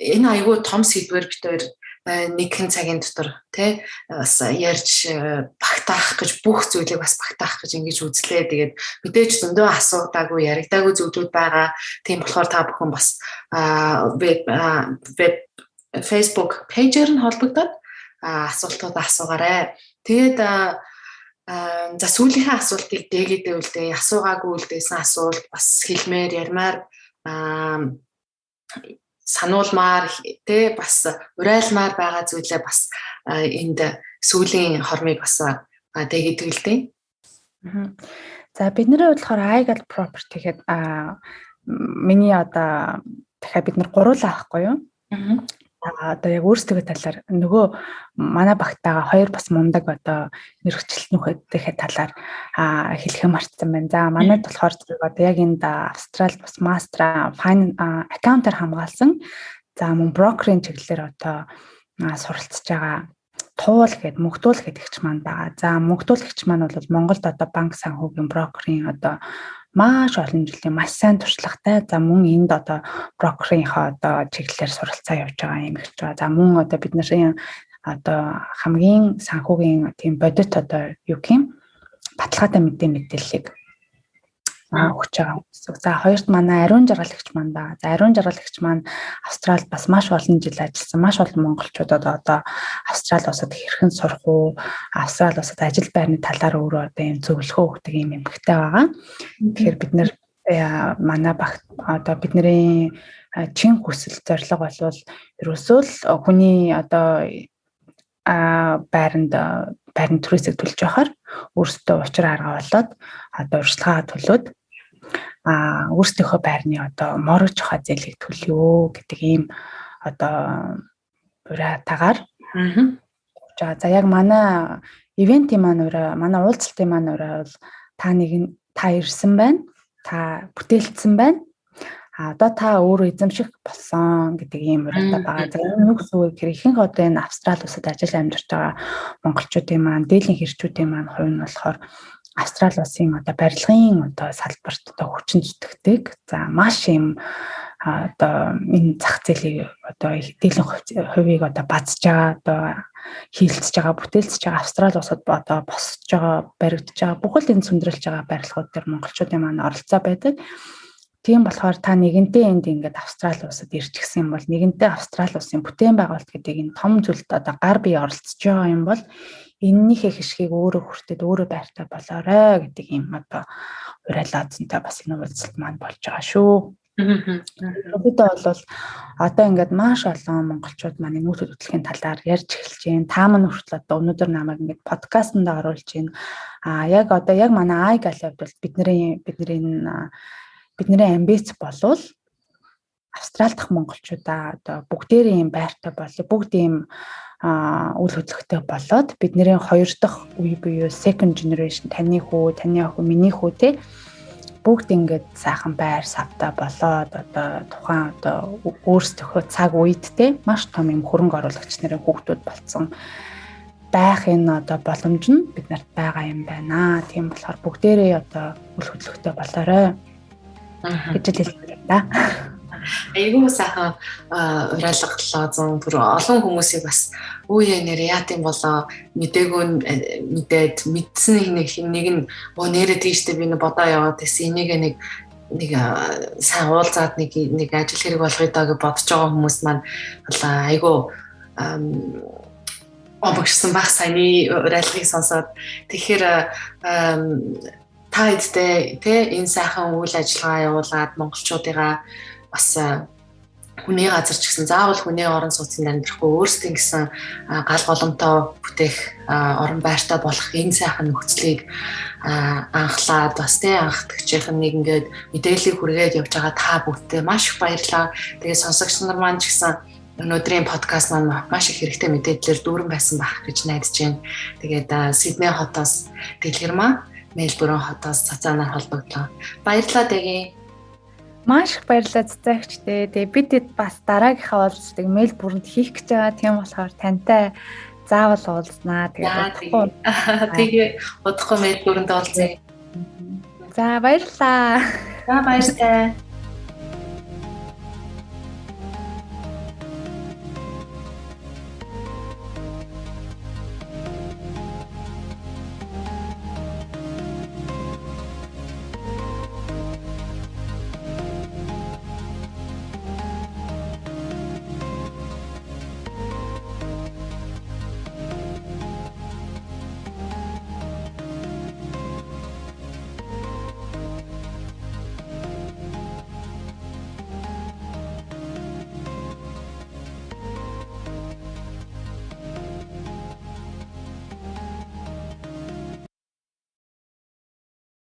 энэ айгүй том сэдвэр бид хоёр нэгэн цагийн дотор тий бас ярьж багтаах гэж бүх зүйлийг бас багтаах гэж ингэж үзлээ. Тэгээд мэдээж зөндөө асуудаагүй яригдаагүй зүйлүүд байгаа. Тийм болохоор та бүхэн бас веб Facebook page-ээр нь холбогдоод асуултуудаа асуугаарай. Тэгээд за сүүлийнхээ асуултыг дээгээдээ үлдээ асуугаагүй үлдээсэн асуулт бас хэлмээр ярмаар сануулмаар тэ бас урайлмаар байгаа зүйлээ бас энд сүүлийн хормыг бас дээгээдээ үлдээ. За бидний болохоор iGal Property гэдэг миний одоо дахиад бид нар гуруулаа авахгүй юу? Одоо яг өөрсдөө талаар нөгөө манай багтаага хоёр бас мундаг одоо мэрэгчлэнүүхтэй талаар хэлэх мартсан байна. За манайд болохоор одоо яг энд Австралид бас мастер аккаунтер хамгаалсан. За мөн брокерийн чиглэлээр одоо суралцж байгаа Туул гэдэг мөнхтүүл гэдэгч маань байгаа. За мөнхтүүлэгч маань бол Монголд одоо банк санхүүгийн брокерийн одоо маш олон жилийн маш сайн туршлагатай. За мөн энд одоо брокерийнхаа одоо чиглэлээр суралцаа явж байгаа юм гэж байгаа. За мөн одоо бидний одоо хамгийн санхүүгийн тийм бодит одоо юу гэм баталгаатай мэдээллийг өгч байгаа. За хоёрт манай ариун жаргалагч маань байгаа. За ариун жаргалагч маань Австралид бас маш олон жил ажилласан. Маш олон монголчуудад одоо Австрали улсад хэрхэн сурах уу, Австрали улсад ажил байрны талаар өөрөө одоо юм зөвлөгөө өгдөг юм эмгэгтэй байгаа. Тэгэхээр бид нэр манай багт одоо бидний чин хүсэл зорилго болвол ерөөсөө л хүний одоо байранд төрөөсөө төлж явахаар өөрсдөө учир арга болоод одоо урьдчилгаа төлөөд өөрсдийнхөө байрны одоо морож хаа зээлийг төлөё гэдэг ийм одоо уриатагаар. За яг манай ивентийн маань манай уулзалтын маань бол та ирсэн байна. Та бүтээлцсэн байна. Одоо та өөрөө эзэмших болсон гэдэг ийм уриалтай байгаа. За энэ юу гэсэн үг гэхээр ихэнх одоо энэ Австрали улсад ажил амьдарч байгаа монголчуудын маань дээдлийн хэрчүүдийн маань хувь нь болохоор Австрали улсын одоо барилгын одоо салбарт одоо хүчин зүтгэдэг. За маш юм одоо энэ зах зээлийг одоо дээдлийн хувийг одоо базж байгаа одоо хилцэж байгаа бүтээлцэж байгаа Австрали улсад одоо босч байгаа баригдаж байгаа бүхэл энэ сүндрэлж байгаа барилгууд дээр монголчуудын маань оролцоо байдаг. Тийм болохоор та нэгэнтээ энд ингээд Австрали улсад ирж гисэн юм бол нэгэнтээ Австрали улсын бүтээн байгуулалт гэдэг энэ том зүйлд одоо гар бие оролцож байгаа юм бол энэнийхээ хишгийг өөрөө хүртээд өөрөө байртай болоорой гэдэг юм одоо уриалаа зэнтэй бас энэ уулзалт маань болж байгаа шүү. Өөрөдөө бол одоо ингээд маш олон монголчууд маань нүүрс хөтөлбөрийн талаар ярьж эхэлж байна. Та маань хүртэл одоо өнөөдөр намайг ингээд подкастт оруулж байна. Яг одоо яг манай iGal-д бол бидний амбиц болвол Австрали дахь монголчуудаа одоо бүгдээрээ юм байртай болоо бүгд ийм үйл хөдлөлтөй болоод бидний хоёр дахь үе буюу second generation таны хүү, таны охин, миний хүү те бүгд ингээд сайхан байр савтай болоод одоо тухайн одоо өөрсдийнхөө цаг үед те маш том юм хөрөнгө оруулагч нарын хүүхдүүд болсон байх энэ одоо боломж нь бид нарт байгаа юм байна. Тийм болохоор бүгдээрээ одоо үйл хөдлөлтөй болоорой гэж хэлсэн да. Айгуу сайхан уриалгалаа зүүн бүр олон хүмүүсийг бас үе нэр яат юм болоо мэдээд мэдсэн нэг нь нэрээ тийштэй би бодоо яваад байсан энийг нэг нэг сайн уулзаад нэг ажил хэрэг болгоё даа гэж бодож байгаа хүмүүс маань айгүй обогшсон байх саяны урайлгыг сонсоод тэгэхээр та хэдтэй энэ сайхан үйл ажиллагаа явуулаад монголчуудыгаа бас хүний газар ч гэсэн заавал хүний орон сууцнд амьдрахгүй өөрсдийн гэсэн гал голомтоо бүтээх орон байртай болох энэ сайхан нөхцөлийг анхлаад бас анхдагчийн нэг ингээд мэдээллийг хүргээд явж байгаа та бүхэнд маш их баярлалаа. Тэгээ сонсогч нар маань ч гэсэн өнөөдрийн подкаст маань маш их хэрэгтэй мэдээллээр дүүрэн байсан байх гэж найдаж байна. Тэгээд Сидней хотоос Дэлгэрмаа, Мельбурн хотоос цацаанаар холбогдлоо. Баярлалаа Дэги. Маш их баярлалаа цацаагчдээ. Тэгээ бид бас дараагийнхаа уулзалтыг Мельбурнд хийх гэж байгаа. Тийм болохоор тантай заавал уулзнаа. Тэгээ удахгүй Мельбурнд уулзъя. За баярлалаа. За баярлалаа.